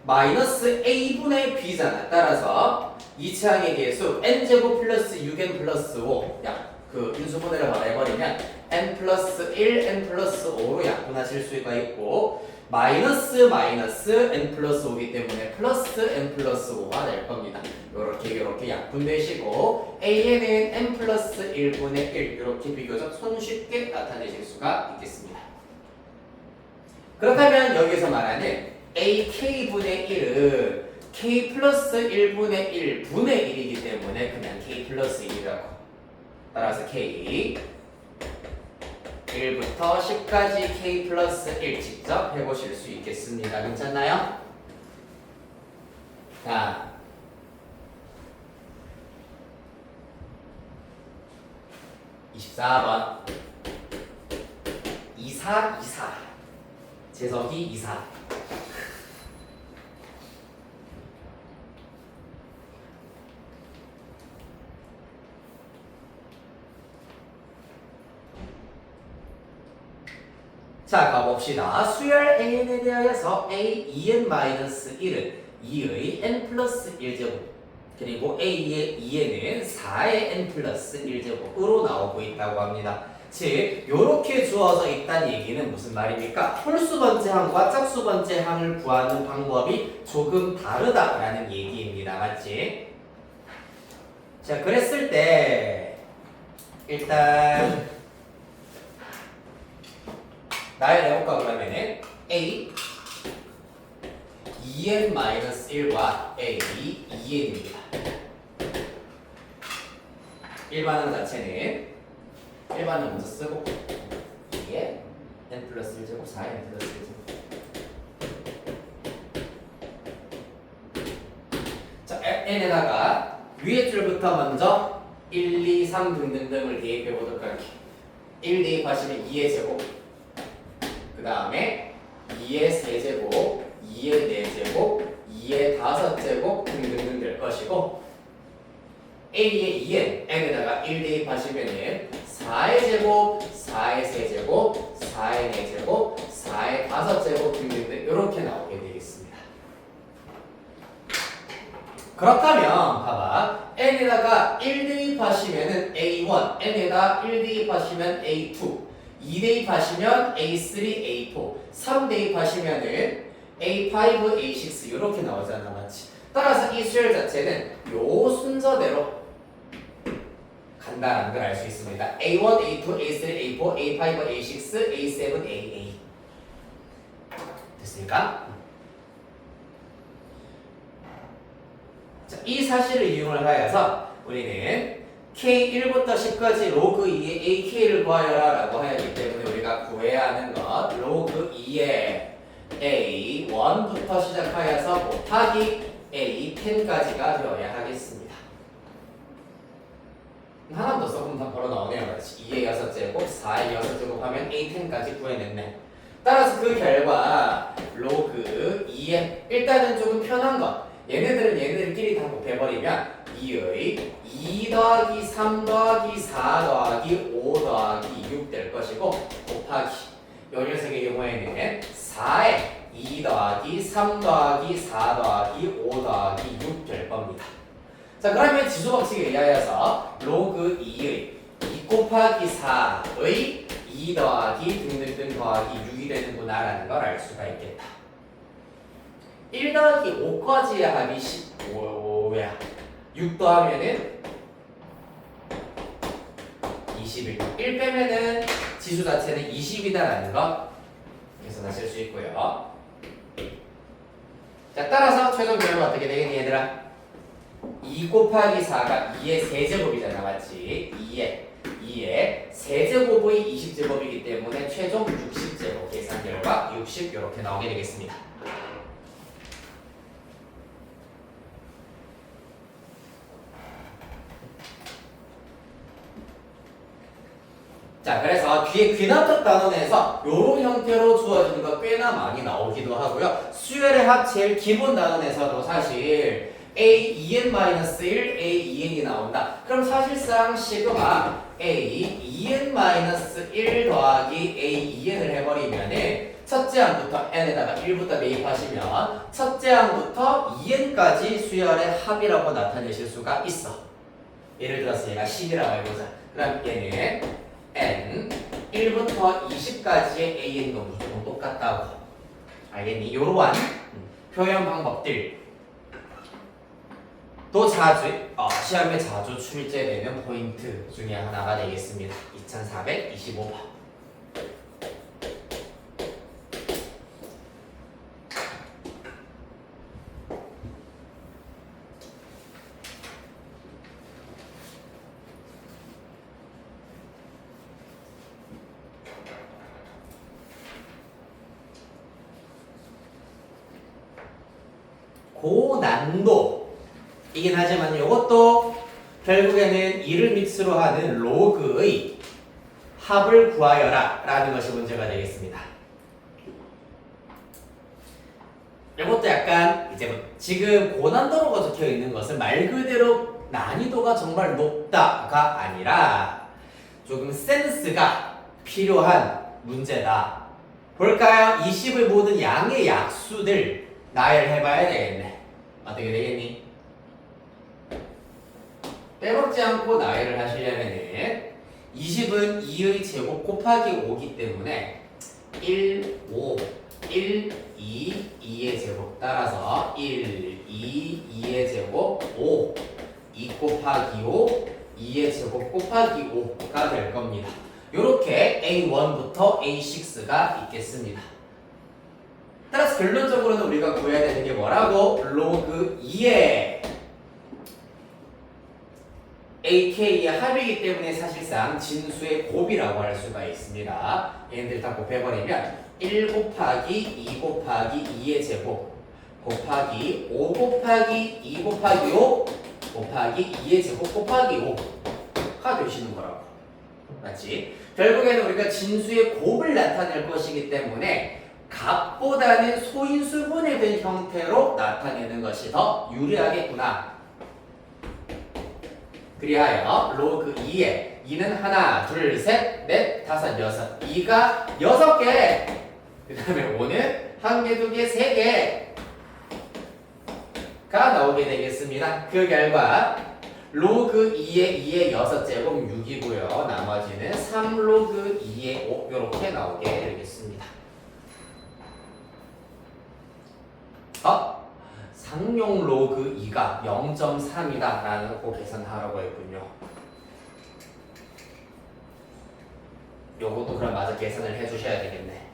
마이너스 A분의 B잖아. 따라서 이차항의 계수 N제곱 플러스 6N 플러스 5 그 인수분해를 바로 해버리면 N 플러스 1, N 플러스 5로 약분하실 수가 있고 마이너스 N 플러스 5이기 때문에 플러스 N 플러스 5가 될 겁니다. 요렇게 약분되시고 A에는 N 플러스 1분의 1 이렇게 비교적 손쉽게 나타내실 수가 있겠습니다. 그렇다면 여기서 말하는 AK분의 1은 K 플러스 1분의 1 분의 1이기 때문에 그냥 K 플러스 1이라고. 따라서 K 1부터 10까지 K 플러스 1 직접 해보실 수 있겠습니다. 괜찮나요? 자, 24번 24 재석이 24. 자, 가봅시다. 수열 AN에 대하여서 A 2N-1은 2의 N 플러스 1제곱 그리고 A의 2N은 4의 N 플러스 1제곱으로 나오고 있다고 합니다. 즉, 요렇게 주어져 있다는 얘기는 무슨 말입니까? 홀수 번째 항과 짝수 번째 항을 구하는 방법이 조금 다르다라는 얘기입니다. 맞지? 자, 그랬을 때 일단 나열해볼까 그러면은 A 2N-1과 A 2N입니다. 일반항 자체는 일반항 먼저 쓰고 2에 N 플러스 1제곱 4에 N 플러스 1제곱. 자, N에다가 위에 줄부터 먼저 1, 2, 3 등등등을 대입해보도록 할게요. 1 대입하시면 2의 제곱 그 다음에 2의 세제곱, 2의 네제곱, 2의 다섯제곱 등등등 될 것이고 A의 2n, n에다가 1 대입하시면은 4의 제곱, 4의 세제곱, 4의 네제곱, 4의 다섯제곱 등등등 이렇게 나오게 되겠습니다. 그렇다면 봐봐 n에다가 1 대입하시면은 A1, n에다 1 대입하시면 A2 2 대입하시면 A3, A4, 3 대입하시면은 A5, A6 이렇게 나오잖아, 맞지? 따라서 이 수열 자체는 요 순서대로 간다는 걸 알 수 있습니다. A1, A2, A3, A4, A5, A6, A7, AA 됐습니까? 자, 이 사실을 이용을 하여서 우리는 K1부터 10까지 로그 2의 AK를 구하여라 라고 하기 때문에 우리가 구해야 하는 것 로그 2의 A1부터 시작하여서 곱하기 A10까지가 되어야 하겠습니다. 하나 더 써보면 다 바로 나오네요. 그렇지. 2의 6제곱, 4의 6제곱 하면 A10까지 구해냈네. 따라서 그 결과 로그 2의 일단은 조금 편한 것 얘네들은 얘네들끼리 다 곱해버리면 2의 2 더하기 3 더하기 4 더하기 5 더하기 6 될 것이고 곱하기 요 녀석의 경우에는 4에 2 더하기 3 더하기 4 더하기 5 더하기 6 될 겁니다. 자, 그러면 지수법칙에 의하여서 로그 2의 2 곱하기 4의 2 더하기 등등등 더하기 6이 되는구나 라는 걸 알 수가 있겠다. 1 더하기 5까지의 합이 15야. 6 더하면은 21. 1 빼면은 지수 자체는 20이다라는 거 계산하실 수 있고요. 자, 따라서 최종 결과 어떻게 되겠니 얘들아? 2 곱하기 4가 2의 세제곱이잖아, 맞지? 2의 세제곱의 20제곱이기 때문에 최종 60제곱 계산 결과 60 이렇게 나오게 되겠습니다. 자, 그래서 뒤에 귀납적 단원에서 이런 형태로 주어지는 거 꽤나 많이 나오기도 하고요. 수열의 합 제일 기본 단원에서도 사실 A2n-1, A2n이 나온다. 그럼 사실상 시그마 A2n-1 더하기 A2n을 해버리면은 첫째 항부터 n에다가 1부터 매입하시면 첫째 항부터 2n까지 수열의 합이라고 나타내실 수가 있어. 예를 들어서 얘가 10이라고 해보자. 그럼 얘는 n 1부터 20까지의 an도 무조건 똑같다고. 알겠니? 이러한 표현 방법들 또 시험에 자주 출제되는 포인트 중에 하나가 되겠습니다. 2425번. 고난도이긴 하지만 이것도 결국에는 이를 믹스로 하는 로그의 합을 구하여라 라는 것이 문제가 되겠습니다. 이것도 약간 이제 지금 고난도로가 적혀 있는 것은 말 그대로 난이도가 정말 높다가 아니라 조금 센스가 필요한 문제다. 볼까요? 20의 모든 양의 약수들 나열해봐야 되겠네. 어떻게 되겠니? 빼먹지 않고 나열을 하시려면은 20은 2의 제곱 곱하기 5기 때문에 1, 5, 1, 2, 2의 제곱 따라서 1, 2, 2의 제곱 5, 2 곱하기 5, 2의 제곱 곱하기 5가 될 겁니다. 요렇게 A1부터 A6가 있겠습니다. 따라서 결론적으로는 우리가 구해야 되는 게 뭐라고? 로그 2의 AK의 합이기 때문에 사실상 진수의 곱이라고 할 수가 있습니다. 얘네들 다 곱해버리면 1 곱하기 2 곱하기 2의 제곱 곱하기 5 곱하기 2 곱하기 5 곱하기 2의 제곱 곱하기 5가 되시는 거라고. 맞지? 결국에는 우리가 진수의 곱을 나타낼 것이기 때문에 값보다는 소인수분해 된 형태로 나타내는 것이 더 유리하겠구나. 그리하여 로그 2에 2는 하나, 둘, 셋, 넷, 다섯, 여섯 2가 6개 그 다음에 5는 1개, 2개, 3개가 나오게 되겠습니다. 그 결과 로그 2의 2의 6제곱 6이고요. 나머지는 3로그 2의 5 이렇게 나오게 되겠습니다. 상용 로그 2가 0.3이다 라는 거 계산하라고 했군요. 요것도 그럼 마저 계산을 해주셔야 되겠네.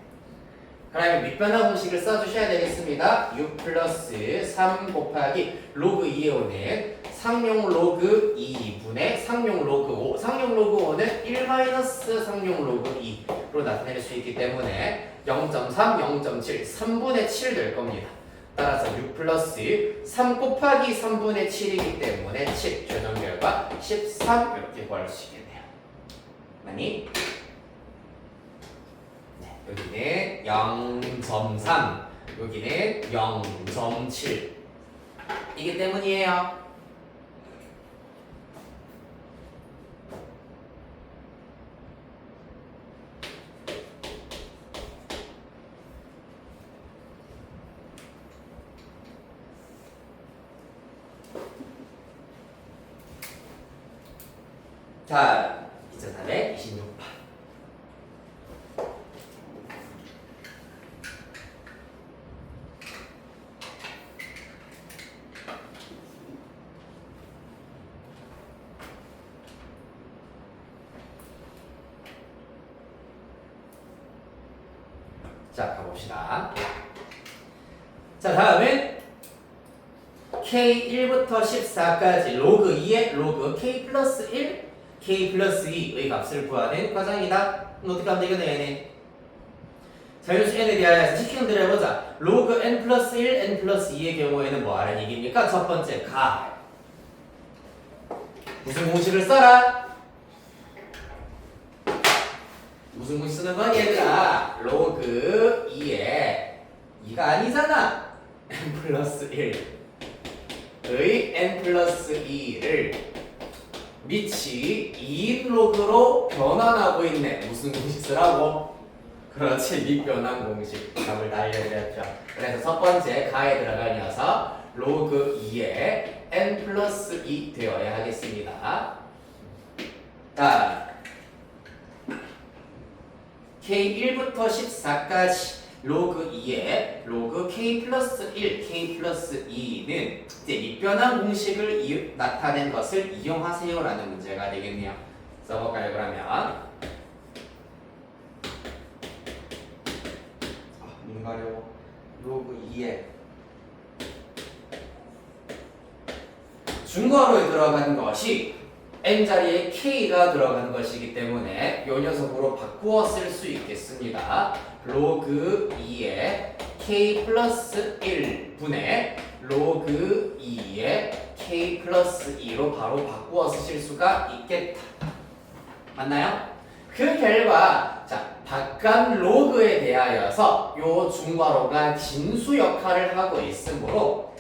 그러면 밑변화 공식을 써주셔야 되겠습니다. 6 플러스 3 곱하기 로그 2의 5는 상용 로그 2분의 상용 로그 5. 상용 로그 5는 1 마이너스 상용 로그 2로 나타낼 수 있기 때문에 0.3, 0.7, 3분의 7 될 겁니다. 따라서 6 플러스 3 곱하기 3분의 7이기 때문에 7. 최종 결과 13 이렇게 구할 수 있겠네요. 맞니? 네, 여기는 0.3, 여기는 0.7 이기 때문이에요. 자, 2426번. 자, 가봅시다. 자, 다음은 K1부터 14까지 로그 2의 로그 K 플러스 1, K 플러스 2의 값을 구하는 과정이다. 어떻게 하면 되겠네, 얘네. 자유수 n에 대하여서 시키는 대로 해보자. 로그 n 플러스 1, n 플러스 2의 경우에는 뭐 하는 얘기입니까? 첫 번째, 가. 무슨 공식을 써라? 무슨 공식 쓰는 거니, 얘들아? 로그 2의 2가 아니잖아. n 플러스 1의 n 플러스 2를 밑이 2인 로그로 변환하고 있네. 무슨 공식 쓰라고? 그렇지, 밑변환 공식 답을 다 알려드렸죠. 그래서 첫 번째 가에 들어갈 녀석 로그 2의 n 플러스 2 되어야 하겠습니다. 자, K1부터 14까지 로그 2의 로그 K 플러스 1, K 플러스 2는 이제 밑변환 공식을 나타낸 것을 이용하세요라는 문제가 되겠네요. 써볼까요, 그러면? 눈 가려워. 로그 2에 중괄호에 들어간 것이 n자리에 k가 들어간 것이기 때문에 이 녀석으로 바꾸어 쓸 수 있겠습니다. 로그 2에 k 플러스 1분의 로그 2에 k 플러스 2로 바로 바꾸어 쓰실 수가 있겠다. 맞나요? 그 결과 자, 바깥 로그에 대하여서 요 중괄호가 진수 역할을 하고 있으므로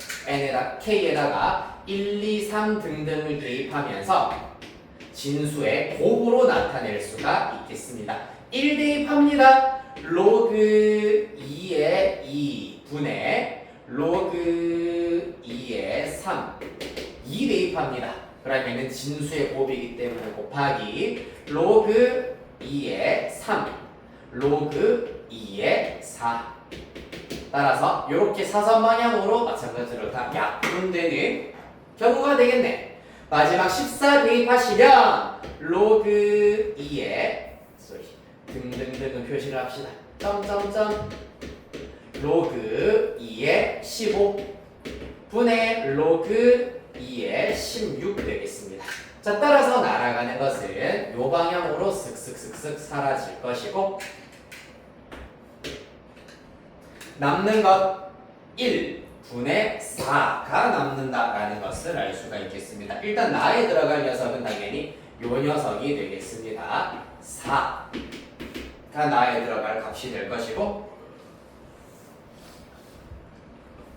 k에다가 1, 2, 3 등등을 대입하면서 진수의 곱으로 나타낼 수가 있겠습니다. 1 대입합니다. 로그 2의 2분의 로그 2의 3 2 대입합니다. 그러면은 진수의 곱이기 때문에 곱하기 로그 2의 3 로그 2의 4 따라서 이렇게 사선 방향으로 마찬가지로 다 약분되는 경우가 되겠네. 마지막 14 대입하시면 로그 2의 등등등은 표시를 합시다. 점점점 로그 2의 15 분의 로그 2의 16 되겠습니다. 자, 따라서 날아가는 것은 요 방향으로 슥슥슥슥 사라질 것이고 남는 것 1분의 4가 남는다라는 것을 알 수가 있겠습니다. 일단 나에 들어갈 녀석은 당연히 요 녀석이 되겠습니다. 4가 나에 들어갈 값이 될 것이고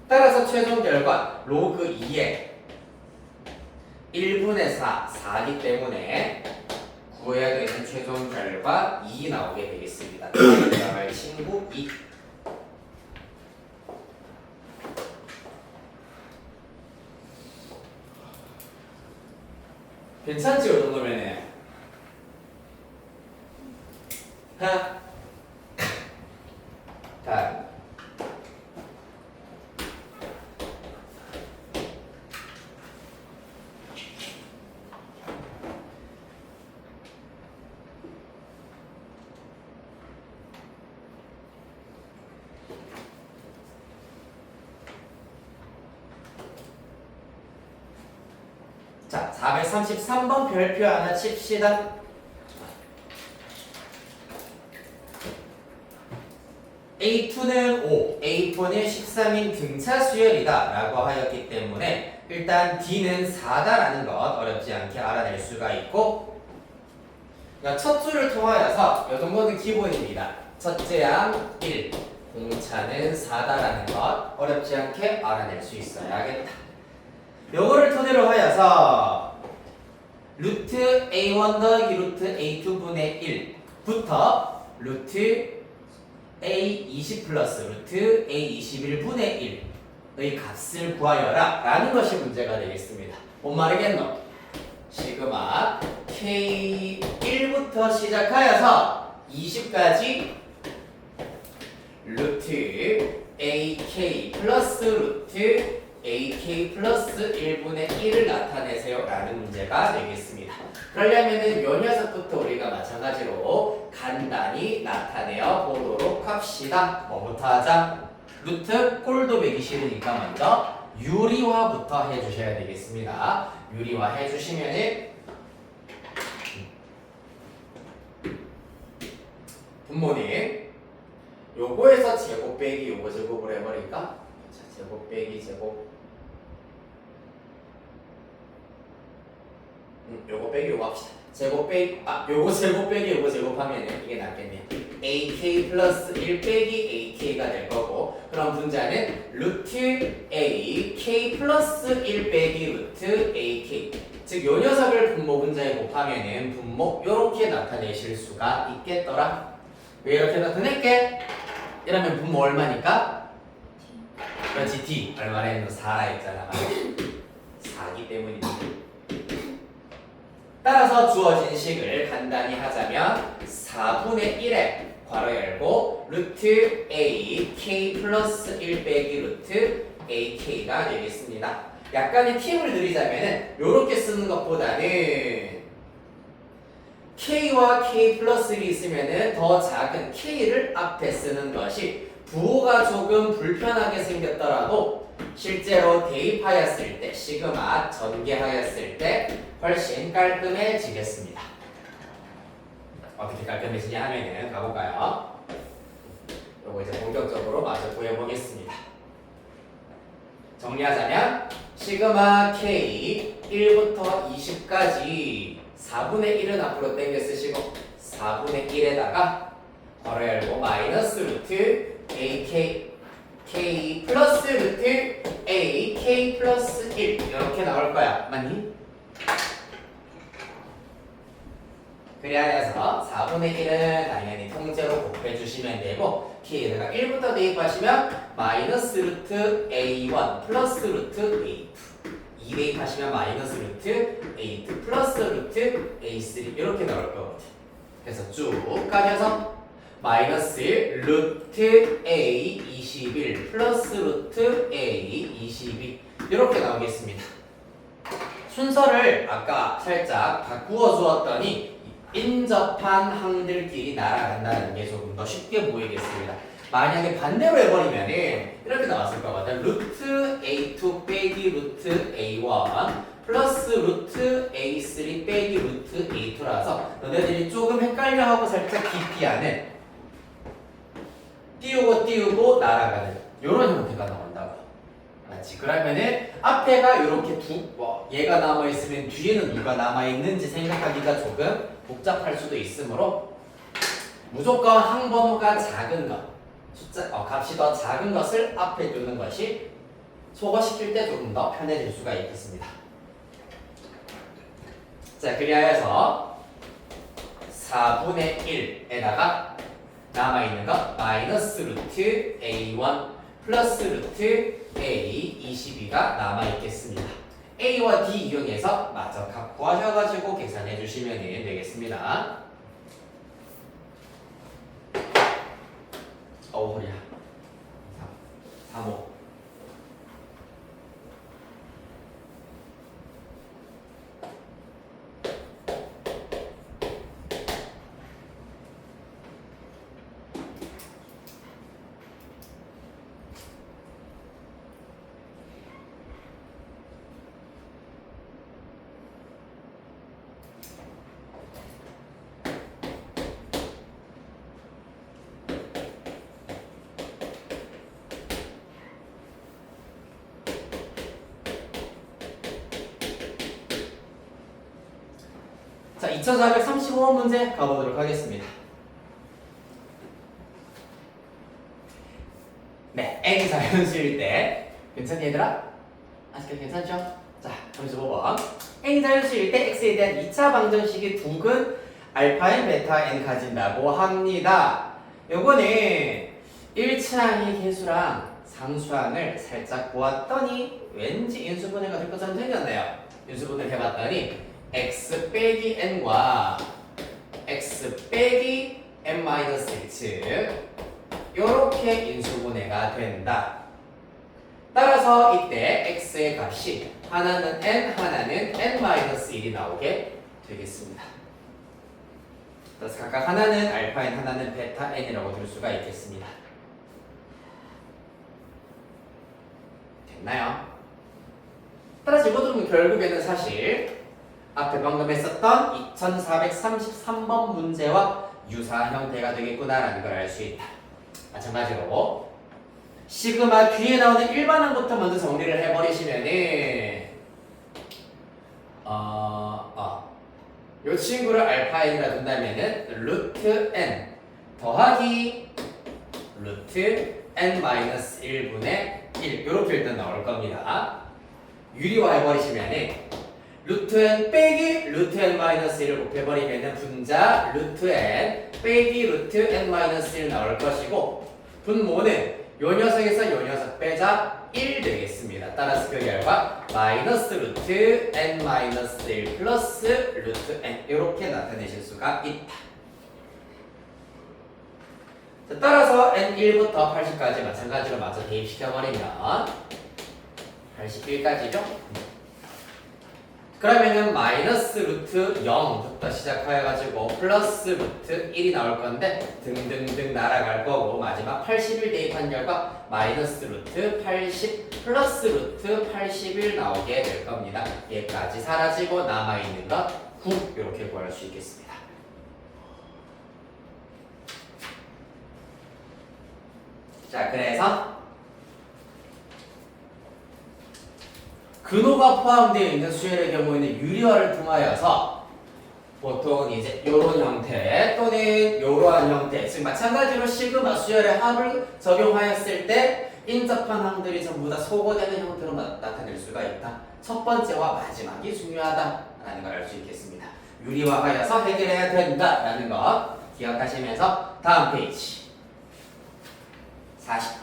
따라서 최종 결과 로그 2에 1분의 4, 4이기 때문에 구해야 되는 최종 결과 2 나오게 되겠습니다. 나에 들어갈 친구 2. 괜찮지, 이 정도면은? 하? 다음. 자, 433번 별표 하나 칩시다. A2는 5, A4는 13인 등차 수열이다 라고 하였기 때문에 일단 D는 4다라는 것 어렵지 않게 알아낼 수가 있고 그러니까 첫 줄을 통하여서 이 정도는 기본입니다. 첫째 항 1, 공차는 4다라는 것 어렵지 않게 알아낼 수 있어야겠다. 요거를 토대로 하여서 루트 A1 더하기 루트 A2분의 1부터 루트 A20 플러스 루트 A21분의 1의 값을 구하여라 라는 것이 문제가 되겠습니다. 뭔 말이겠노? 시그마 K1부터 시작하여서 20까지 루트 AK 플러스 루트 AK 플러스 1분의 1을 나타내세요 라는 문제가 되겠습니다. 그러려면은 요 녀석부터 우리가 마찬가지로 간단히 나타내어 보도록 합시다. 뭐부터 하자? 루트 꼴도 매기 싫으니까 먼저 유리화부터 해주셔야 되겠습니다. 유리화 해주시면은 분모는 요거에서 제곱 빼기 요거 제곱을 해버릴까? 자, 제곱 빼기 제곱. 요거 빼기 요거 합시다. 제곱 빼기 요거 제곱 빼기 요거 제곱하면은 이게 낫겠네요. AK 플러스 1 빼기 AK가 될 거고, 그럼 분자는 루트 AK 플러스 1 빼기 루트 AK. 즉 요 녀석을 분모 분자에 곱하면은 분모 요렇게 나타내실 수가 있겠더라. 왜 이렇게 나타낼게? 이러면 분모 얼마니까? 그렇지, D 얼마나 했노? 4라 했잖아. 4기 때문이지. 따라서 주어진 식을 간단히 하자면 4분의 1에 괄호 열고 루트 A K 플러스 1 빼기 루트 AK가 되겠습니다. 약간의 팁을 드리자면은 요렇게 쓰는 것보다는 K와 K 플러스 1이 있으면은 더 작은 K를 앞에 쓰는 것이 부호가 조금 불편하게 생겼더라도 실제로 대입하였을 때, 시그마 전개하였을 때 훨씬 깔끔해지겠습니다. 어떻게 깔끔해지냐 하면은 가볼까요? 요거 이제 본격적으로 마저 구해보겠습니다. 정리하자면 시그마 K 1부터 20까지 4분의 1은 앞으로 당겨 쓰시고 4분의 1에다가 괄호 열고 마이너스 루트 AK K 플러스 루트 AK 플러스 1 이렇게 나올 거야. 맞니? 그래야 해서 4분의 1은 당연히 통째로 곱해주시면 되고 K에다가 1부터 대입하시면 마이너스 루트 A1 플러스 루트 A2 2 대입하시면 마이너스 루트 A2 플러스 루트 A3 이렇게 나올 거거든. 그래서 쭉 가셔서 마이너스 루트 A21 플러스 루트 A22 이렇게 나오겠습니다. 순서를 아까 살짝 바꾸어 주었더니 인접한 항들끼리 날아간다는 게 조금 더 쉽게 보이겠습니다. 만약에 반대로 해버리면은 이렇게 나왔을 거거든. 루트 A2 빼기 루트 A1 플러스 루트 A3 빼기 루트 A2라서 너네들이 조금 헷갈려하고 살짝 기피하는 띄우고 날아가는 이런 형태가 나온다고. 맞지? 그러면은 앞에가 이렇게 얘가 남아있으면 뒤에는 누가 남아있는지 생각하기가 조금 복잡할 수도 있으므로 무조건 항번호가 작은 것, 값이 더 작은 것을 앞에 두는 것이 소거시킬 때 조금 더 편해질 수가 있겠습니다. 자, 그리하여서 4분의 1에다가 남아있는 것 마이너스 루트 A1 플러스 루트 A22가 남아있겠습니다. A와 D 이용해서 마저 값 구하셔가지고 계산해 주시면 되겠습니다. 어우 허리야. 3호. 자, 2435번 문제 가보도록 하겠습니다. 네, n이 자연수일 때 괜찮니 얘들아? 아직까지 괜찮죠? 자, 35번 n이 자연수일 때 x에 대한 2차 방정식의 두근 알파 n, 베타 n 가진다고 합니다. 요거는 1차항의 개수랑 상수항을 살짝 보았더니 왠지 인수분해가 될 것처럼 생겼네요. 인수분해를 해봤더니 x 빼기 n과 x 빼기 n-1 요렇게 인수분해가 된다. 따라서 이때 x의 값이 하나는 n, 하나는 n-1이 나오게 되겠습니다. 그래서 각각 하나는 알파 n, 하나는 베타 n이라고 둘 수가 있겠습니다. 됐나요? 따라서 이것도 결국에는 사실 앞에 방금 했었던 2433번 문제와 유사한 형태가 되겠구나라는 걸 알 수 있다. 마찬가지로 시그마 뒤에 나오는 일반항부터 먼저 정리를 해버리시면은 이 친구를 알파 n이라 둔다면은 루트 n 더하기 루트 n 마이너스 1분의 1 이렇게 일단 나올 겁니다. 유리화 해버리시면은 루트 n 빼기 루트 n 마이너스 1을 곱해버리면은 분자 루트 n 빼기 루트 n 마이너스 1 나올 것이고 분모는 요 녀석에서 요 녀석 빼자 1 되겠습니다. 따라서 그 결과 마이너스 루트 n 마이너스 1 플러스 루트 n 이렇게 나타내실 수가 있다. 자, 따라서 n1부터 80까지 마찬가지로 마저 대입시켜버리면 81까지죠? 그러면은 마이너스 루트 0부터 시작하여가지고 플러스 루트 1이 나올 건데 등등등 날아갈 거고 마지막 81 대입한 결과 마이너스 루트 80 플러스 루트 81 나오게 될 겁니다. 얘까지 사라지고 남아있는 것 9 이렇게 구할 수 있겠습니다. 자, 그래서 근호가 포함되어 있는 수열의 경우에는 유리화를 통하여서 보통은 이제 이런 형태 또는 이러한 형태, 즉 마찬가지로 시그마 수열의 합을 적용하였을 때 인접한 항들이 전부 다 소거되는 형태로 나타낼 수가 있다. 첫 번째와 마지막이 중요하다라는 걸 알 수 있겠습니다. 유리화하여서 해결해야 된다라는 거 기억하시면서 다음 페이지 40번.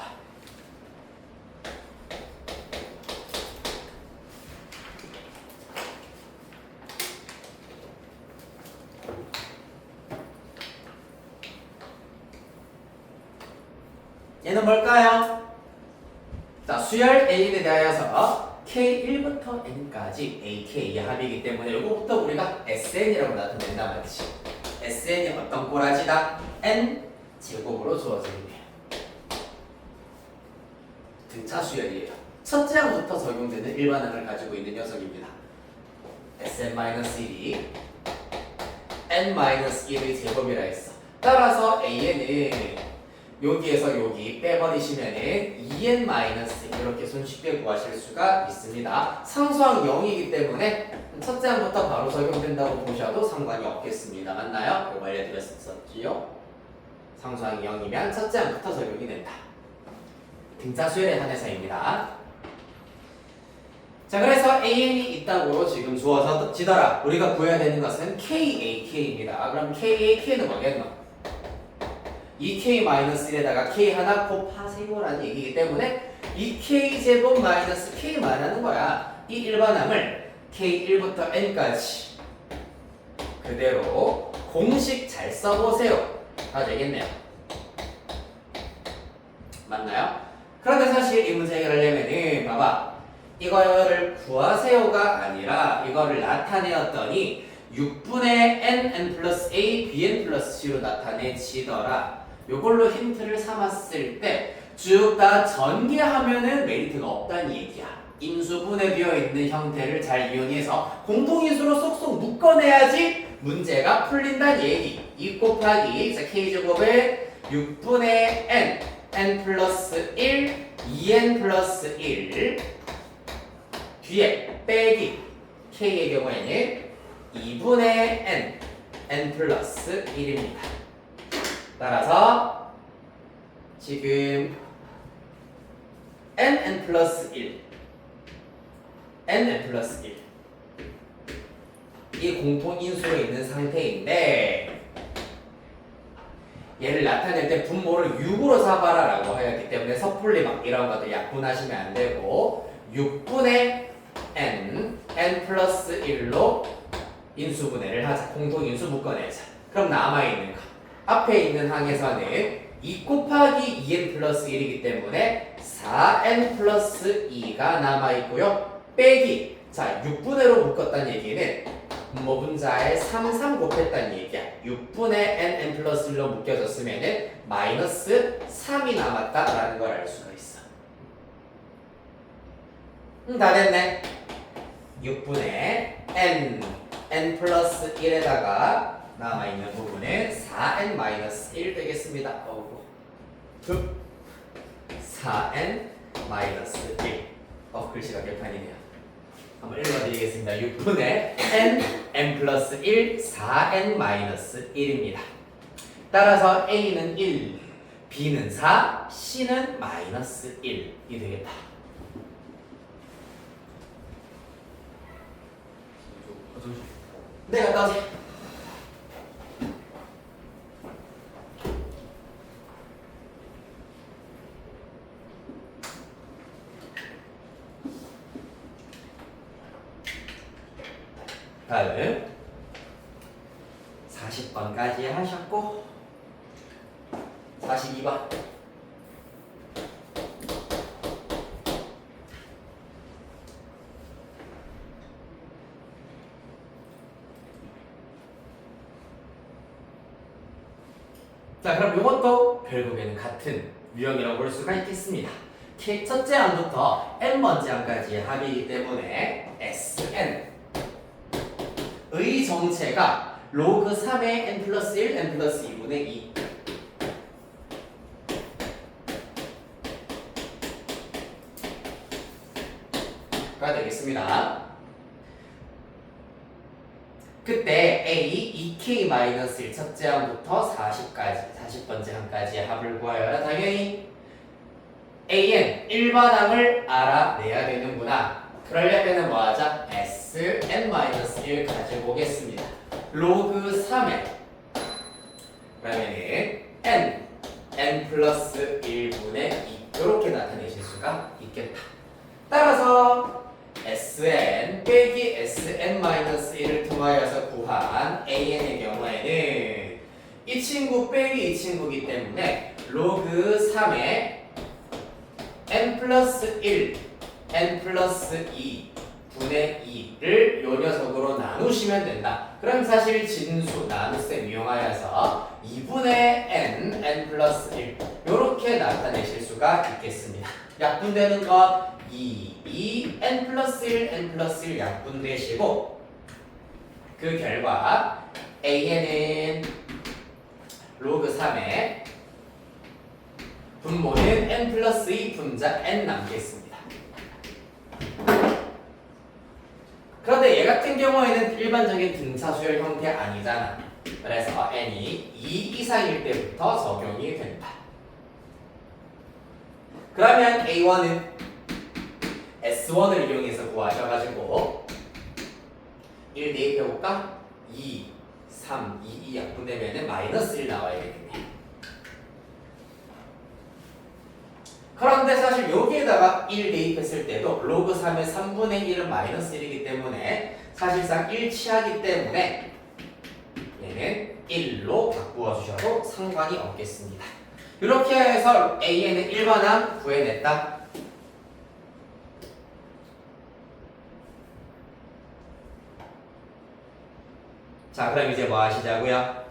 얘는 뭘까요? 자, 수열 A에 대하여서 K1부터 N까지 AK의 합이기 때문에 이거부터 우리가 SN이라고 나타낸단 말이지. SN이 어떤 꼬라지다? N 제곱으로 주어집니다. 등차 수열이에요. 첫째 항부터 적용되는 일반항을 가지고 있는 녀석입니다. SN-1이 N-1의 제곱이라 했어. 따라서 AN은 여기에서 여기 빼버리시면은 2n- 이렇게 손쉽게 구하실 수가 있습니다. 상수항 0이기 때문에 첫째 항부터 바로 적용된다고 보셔도 상관이 없겠습니다. 맞나요? 이거 알려드렸었지요? 상수항이 0이면 첫째 항부터 적용이 된다. 등차 수열에 한해서입니다. 자, 그래서 AN이 있다고 지금 주어서 지더라. 우리가 구해야 되는 것은 KAK입니다. 그럼 KAK는 뭐겠노? 2K-1에다가 K 하나 곱하세요라는 얘기이기 때문에 2K제곱 마이너스 K 말하는 거야. 이 일반항을 K1부터 N까지 그대로 공식 잘 써보세요. 다 되겠네요. 맞나요? 그런데 사실 이 문제 해결하려면은 봐봐. 이거를 구하세요가 아니라 이거를 나타내었더니 6분의 n 플러스 a, bn 플러스 c로 나타내지더라. 요걸로 힌트를 삼았을 때 쭉 다 전개하면은 메리트가 없다는 얘기야. 인수분해 되어 있는 형태를 잘 이용해서 공통인수로 쏙쏙 묶어내야지 문제가 풀린다는 얘기. 2 곱하기 자 k제곱에 6분의 n 플러스 1, 2n 플러스 1 뒤에 빼기 k의 경우에는 2분의 n 플러스 1입니다. 따라서 지금 n 플러스 1 n 플러스 1 이 공통인수로 있는 상태인데 얘를 나타낼 때 분모를 6으로 잡아라 라고 하였기 때문에 섣불리 막 이런 것들 약분하시면 안 되고 6분의 n 플러스 1로 인수분해를 하자. 공통인수 묶어내자. 그럼 남아있는 거 앞에 있는 항에서는 2 곱하기 2n 플러스 1이기 때문에 4n 플러스 2가 남아있고요. 빼기 자 6분의로 묶었다는 얘기는 분모분자에 3, 3 곱했다는 얘기야. 6분의 n 플러스 1로 묶여졌으면은 마이너스 3이 남았다라는 걸 알 수가 있어. 다 됐네. 6분의 n 플러스 1에다가 남아있는 부분은 4n 마이너스 1 되겠습니다. 4n 마이너스 1. 글씨가 개판이네요. 한번 읽어드리겠습니다. 6분의 n 플러스 1, 4n 마이너스 1입니다. 따라서 a는 1, b는 4, c는 마이너스 1이 되겠다. 화장실. 네, 갔다 오세요. 다음 40번까지 하셨고 42번 자, 그럼 이것도 결국에는 같은 유형이라고 볼 수가 있겠습니다. 첫째 항부터 n번째 항까지 합이기 때문에 Sn 의 정체가 로그 3의 n 플러스 1, n 플러스 2분의 2가 되겠습니다. 그때 A, 2K-1 첫째 항부터 40번째 항까지 합을 구하여라. 당연히 AN 일반항을 알아내야 되는구나. 그러려면 뭐 하자? Sn-1 가지고 보겠습니다. 로그 3에 그러면은 n 플러스 1분의 2 이렇게 나타내실 수가 있겠다. 따라서 Sn 빼기 Sn-1을 통하여서 구한 AN의 경우에는 이 친구 빼기 이 친구이기 때문에 로그 3에 n 플러스 1, n 플러스 2 분의 2를 요 녀석으로 나누시면 된다. 그럼 사실 진수 나눗셈 이용하여서 2분의 n 플러스 1 요렇게 나타내실 수가 있겠습니다. 약분되는 것 2, n 플러스 1, n 플러스 1 약분되시고 그 결과 AN은 로그 3에 분모는 n 플러스 2 분자 n 남겠습니다. 그런데 얘 같은 경우에는 일반적인 등차수열 형태 아니잖아. 그래서 n이 2 이상일 때부터 적용이 된다. 그러면 A1은 S1을 이용해서 구하셔가지고 1 대입해볼까? 2, 3, 2 약분되면 마이너스 1 나와야 되겠네. 그런데 사실 여기에다가 1 대입했을 때도 로그 3의 3분의 1은 마이너스 1이기 때문에 사실상 1 취하기 때문에 얘는 1로 바꾸어 주셔도 상관이 없겠습니다. 이렇게 해서 AN의 일반항 구해냈다. 자, 그럼 이제 뭐 하시자고요?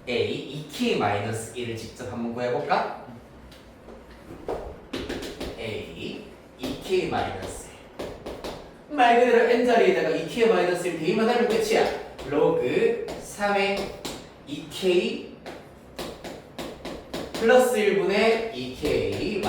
A 2K-1을 직접 한번 구해볼까? A 2K-1 말 그대로 n자리에다가 2K-1 대입만 하면 끝이야. 로그 3의 2K 플러스 1분의 2K-1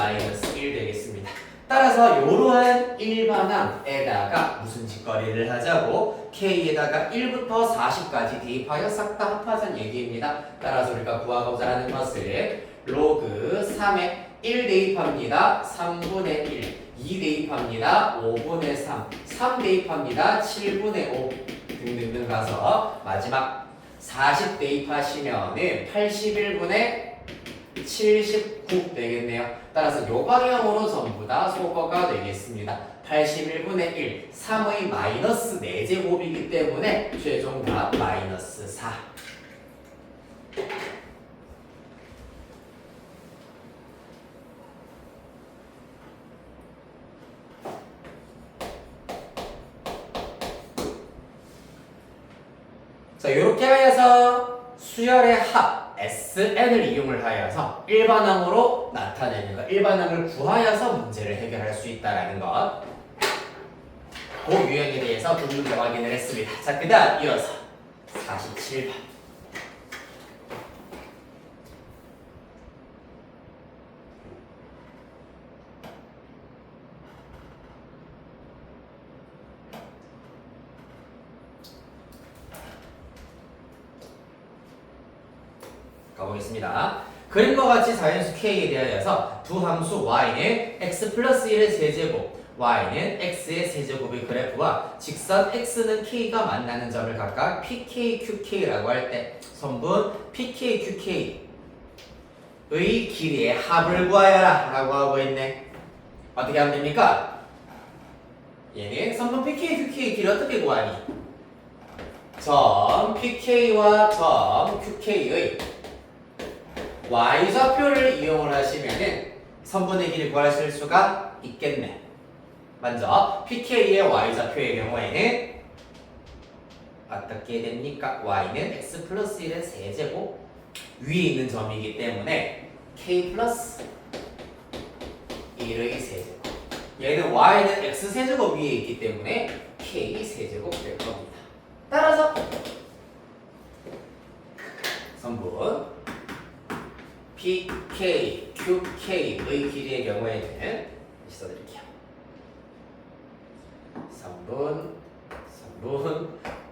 되겠습니다. 따라서 이러한 일반항에다가 무슨 짓거리를 하자고 K에다가 1부터 40까지 대입하여 싹 다 합하자는 얘기입니다. 따라서 우리가 구하고자 하는 것을 로그 3에 1 대입합니다. 3분의 1 2 대입합니다. 5분의 3 3 대입합니다. 7분의 5 등등등 가서 마지막 40 대입하시면은 81분의 79 되겠네요. 따라서 요 방향으로 전부 다 소거가 되겠습니다. 81분의 1 3의 마이너스 4제곱이기 때문에 최종 답 마이너스 4. 자, 이렇게 하여서 수열의 합 SN을 이용을 하여서 일반항으로 나타내는 것, 일반항을 구하여서 문제를 해결할 수 있다는 것. 그 유형에 대해서 두 문제 확인을 했습니다. 자, 그 다음 이어서 47번. 가보겠습니다. 그림과 같이 자연수 K에 대하여서 두 함수 Y는 X 플러스 1의 세제곱, Y는 X의 세제곱의 그래프와 직선 X는 K가 만나는 점을 각각 PK, QK라고 할 때 선분 PK, QK의 길이의 합을 구하여라 라고 하고 있네. 어떻게 하면 됩니까? 얘는 선분 PK, QK의 길이 어떻게 구하니? 점 PK와 점 QK의 y좌표를 이용을 하시면은 선분의 길을 구하실 수가 있겠네. 먼저 PK의 y좌표의 경우에는 어떻게 됩니까? y는 x 플러스 1의 세제곱 위에 있는 점이기 때문에 k 플러스 1의 세제곱. 얘는 y는 x 세제곱 위에 있기 때문에 k 세제곱 될 겁니다. 따라서 선분 PK, QK의 길이의 경우에는 써드릴게요. 선분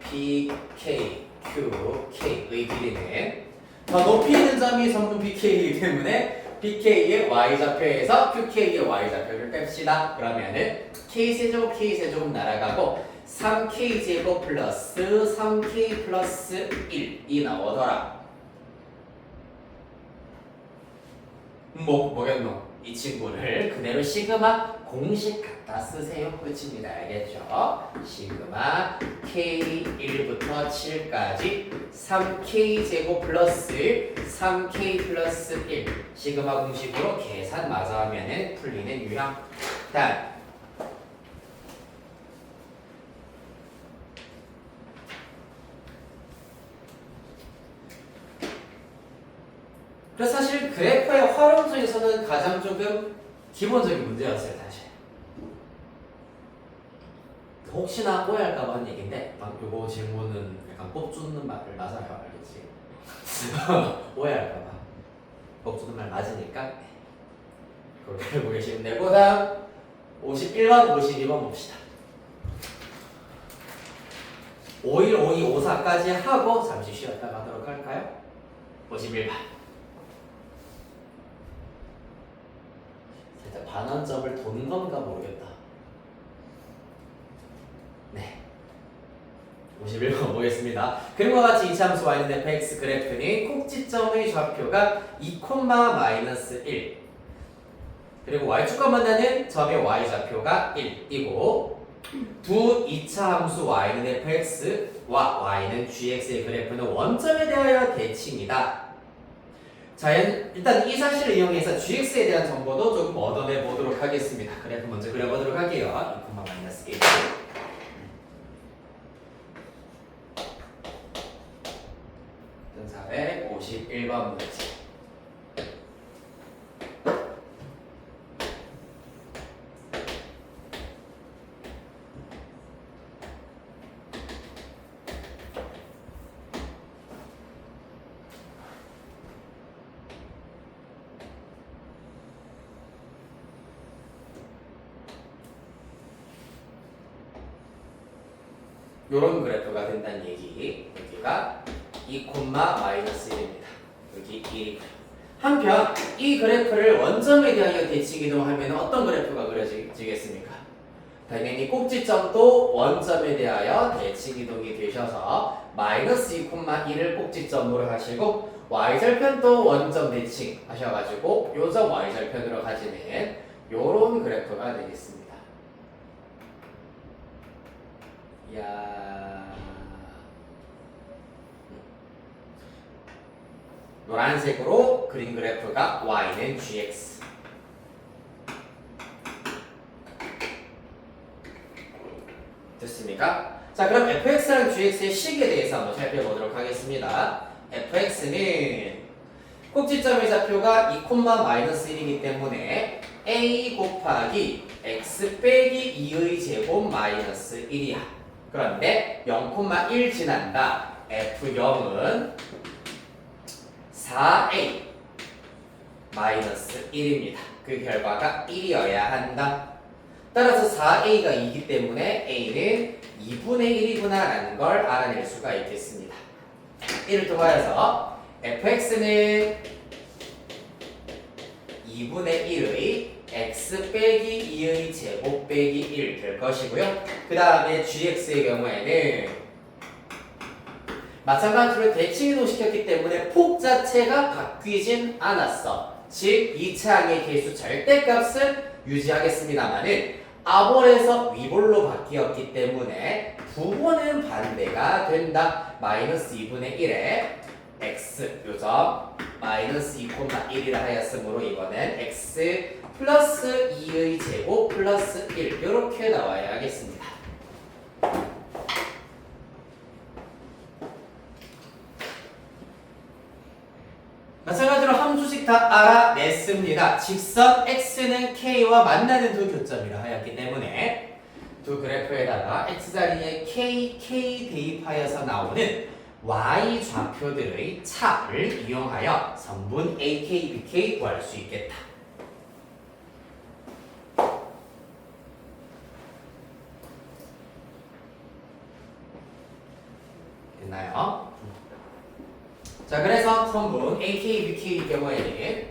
PK, QK의 길이는 더 높이 있는 점이 선분 PK이기 때문에 PK의 y좌표에서 QK의 y좌표를 뺍시다. 그러면은 K세제곱 K세제곱 날아가고 3K제곱 플러스 3K 플러스 1이 나오더라. 뭐겠노? 이 친구를 그대로 시그마 공식 갖다 쓰세요. 끝입니다. 알겠죠? 시그마 K1부터 7까지 3K제곱 플러스 1, 3K 플러스 1 시그마 공식으로 계산 마저 하면은 풀리는 유형. 다음 그래서 사실 그래프의 활용 중에서는 가장 조금 기본적인 문제였어요, 사실. 혹시나 오해할까봐 한 얘기인데, 요거 질문은 약간 뽑주는 말을 맞아요, 알겠지? 오해할까봐. 뽑주는 말 맞으니까, 그렇게 알고 계시면 되고, 다음 51번, 52번 봅시다. 51, 52, 54까지 하고 잠시 쉬었다 가도록 할까요? 51번. 반환점을 도는 건가 모르겠다. 네. 51번 보겠습니다. 그림과 같이 이차함수 y는 fx 그래프는 꼭지점의 좌표가 2,-1 그리고 y축과 만나는 점의 y좌표가 1이고 두 이차함수 y는 fx와 y는 gx의 그래프는 원점에 대하여 대칭이다. 자, 일단 이 사실을 이용해서 gx에 대한 정보도 조금 얻어내 보도록 하겠습니다. 그래프 먼저 그려보도록 할게요. 2,-1. 451번 문제. 요런 그래프가 된다는 얘기. 여기가 2,-1입니다. 여기 1. 한편 이 그래프를 원점에 대하여 대칭 이동하면 어떤 그래프가 그려지겠습니까? 당연히 꼭지점도 원점에 대하여 대칭 이동이 되셔서 -2,1을 꼭지점으로 하시고 y절편도 원점 대칭 하셔가지고 요점 y절편으로 가지는 요런 그래프가 되겠습니다. 노란색으로 그린 그래프가 y는 gx. 됐습니까? 자, 그럼 fx랑 gx의 식에 대해서 한번 살펴보도록 하겠습니다. fx는 꼭지점의 좌표가 2,-1이기 때문에 a 곱하기 x 빼기 2의 제곱 마이너스 1이야. 그런데 0,1 지난다. f0은 4a 마이너스 1입니다. 그 결과가 1이어야 한다. 따라서 4a가 2이기 때문에 a는 2분의 1이구나 라는 걸 알아낼 수가 있겠습니다. 이를 통하여서 fx는 2분의 1의 x 빼기 2의 제곱 빼기 1 될 것이고요. 그 다음에 gx의 경우에는 마찬가지로 대칭 이동시켰기 때문에 폭 자체가 바뀌진 않았어. 즉 2차항의 개수 절대값은 유지하겠습니다만은 아볼에서 위볼로 바뀌었기 때문에 부호는 반대가 된다. 마이너스 2분의 1에 x 요점 마이너스 2,1이라 하였으므로 이거는 x 플러스 2의 제곱 플러스 1 이렇게 나와야 하겠습니다. 마찬가지로 함수식 다 알아냈습니다. 직선 x는 k와 만나는 두 교점이라 하였기 때문에 두 그래프에다가 x자리에 k 대입하여서 나오는 y 좌표들의 차를 이용하여 선분 AK, BK 구할 수 있겠다. 됐나요? 자, 그래서 선분 AK, BK의 경우에는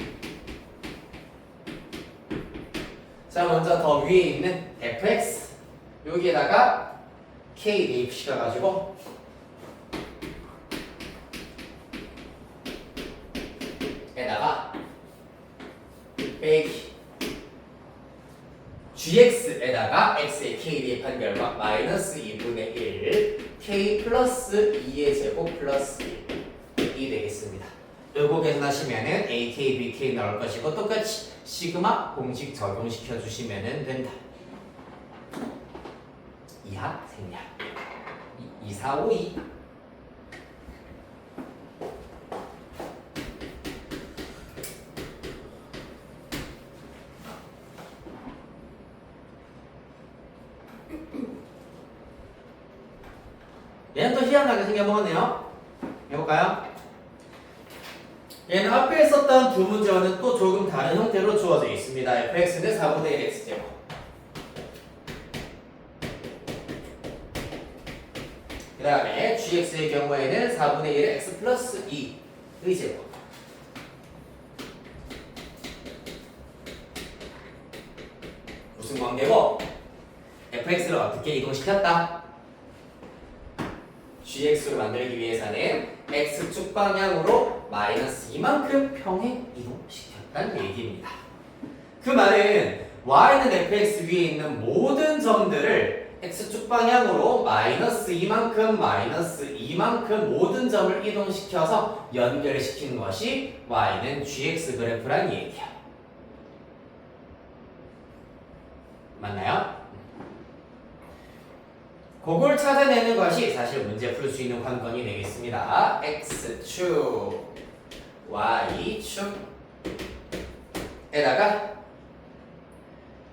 자, 먼저 더 위에 있는 fx 여기에다가 k 대입시켜가지고 에다가 빼기 gx에다가 x에 k 대입한 결과 마이너스 2분의 1 k 플러스 2의 제곱 플러스 1이 되겠습니다. 요거 계산하시면은 AK, BK 나올 것이고 똑같이 시그마 공식 적용시켜 주시면은 된다. 이하 생략 2, 4, 5, 2 얘는 또 희한하게 생겨먹었네요. 해볼까요? 얘는 앞에 썼던 두 문제와는 또 조금 다른 형태로 주어져 있습니다. fx는 4분의 1 x제곱 그 다음에 gx의 경우에는 4분의 1 x 플러스 2의 제곱 무슨 관계고 fx를 어떻게 이동시켰다? gx로 만들기 위해서는 x축 방향으로 마이너스 이만큼 평행 이동시켰다는 얘기입니다. 그 말은 y는 fx 위에 있는 모든 점들을 x축 방향으로 마이너스 이만큼 모든 점을 이동시켜서 연결시킨 것이 y는 gx 그래프란 얘기야. 맞나요? 그걸 찾아내는 것이 사실 문제 풀 수 있는 관건이 되겠습니다. x축, y축에다가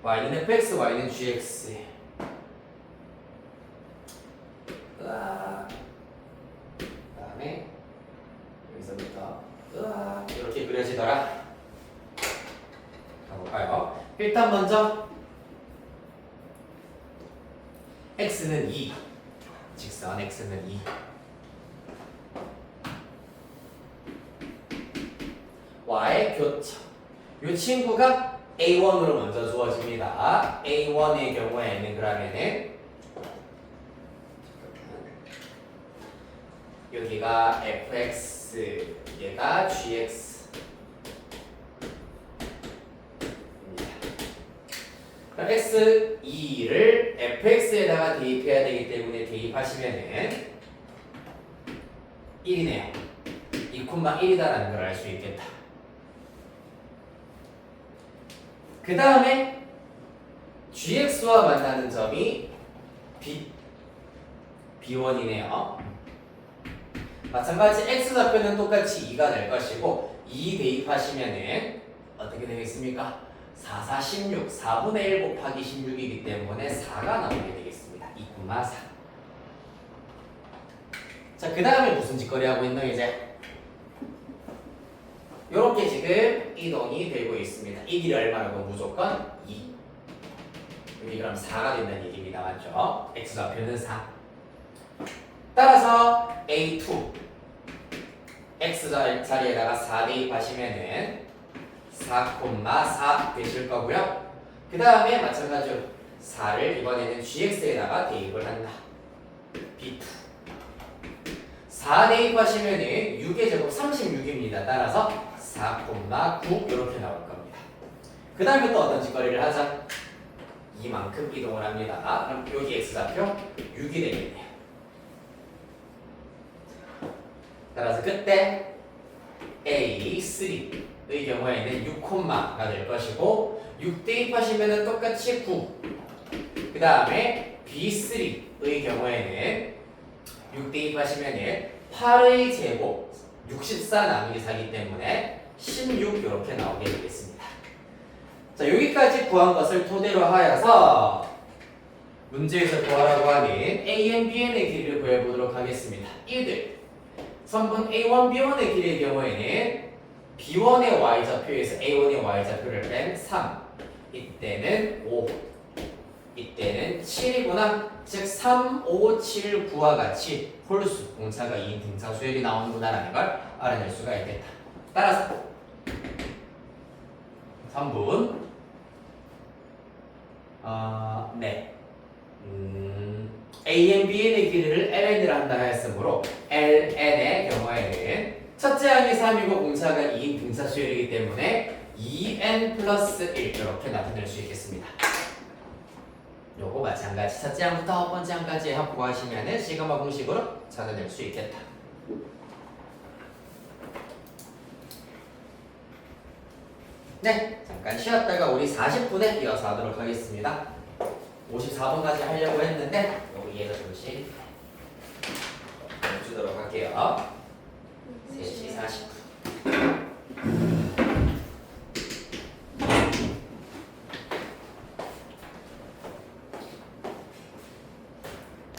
y는 fx, y는 gx 그 다음에 여기서부터 이렇게 그려지더라. 가볼까요? 일단 먼저 x는 2 직선 x는 2 y의 교점 이 친구가 a1으로 먼저 주어집니다. a1의 경우에는 그러면은 여기가 fx 얘가 gx x2를 fx에다가 대입해야 되기 때문에 대입하시면은 1이네요. 2,1이다라는 걸 알 수 있겠다. 그 다음에 gx와 만나는 점이 B1이네요. 마찬가지 X좌표는 똑같이 2가 될 것이고 2 대입하시면은 어떻게 되겠습니까? 4, 4, 16, 4분의 1 곱하기 16이기 때문에 4가 나오게 되겠습니다. 2,4. 자, 그 다음에 무슨 짓거리 하고 있노 이제? 요렇게 지금 이동이 되고 있습니다. 이 길이 얼마라고? 무조건 2. 여기 그럼 4가 된다는 얘기입니다. 맞죠? X좌표는 4. 따라서 A2 X 자리에다가 4 대입하시면은 4,4 되실 거고요. 그 다음에 마찬가지로 4를 이번에는 GX에다가 대입을 한다. B2 4 대입하시면은 6의 제곱 36입니다. 따라서 4,9 이렇게 나올 겁니다. 그 다음에 또 어떤 짓거리를 하자? 이만큼 이동을 합니다. 그럼 여기 X좌표 6이 되겠네요. 따라서 그때 A3의 경우에는 6콤마가 될 것이고 6 대입하시면 똑같이 9. 그 다음에 B3의 경우에는 6 대입하시면 8의 제곱 64 나누기 4이기 때문에 16 이렇게 나오게 되겠습니다. 자, 여기까지 구한 것을 토대로 하여서 문제에서 구하라고 하는 AN, BN의 길이를 구해보도록 하겠습니다. 이들 선분 A1, B1의 길이의 경우에는 B1의 Y좌표에서 A1의 Y좌표를 뺀 3 이때는 5 이때는 7이구나. 즉 3, 5, 7, 9와 같이 홀수 공차가 2인 등차수열이 나오는구나라는 걸 알아낼 수가 있겠다. 따라서 3분 네. AN, BN의 길이를 LN이라 한다 했으므로 LN의 경우에는 첫째 항이 3이고 공차가 2인 등차수열이기 때문에 2n 플러스 1 이렇게 나타낼 수 있겠습니다. 요거 마찬가지 첫째 항부터 첫 번째 항까지 합구하시면은 시그마 공식으로 찾아낼 수 있겠다. 네, 잠깐 쉬었다가 우리 40분에 이어서 하도록 하겠습니다. 54분까지 하려고 했는데 여기에서 잠시 멈추도록 할게요. 3시 40분.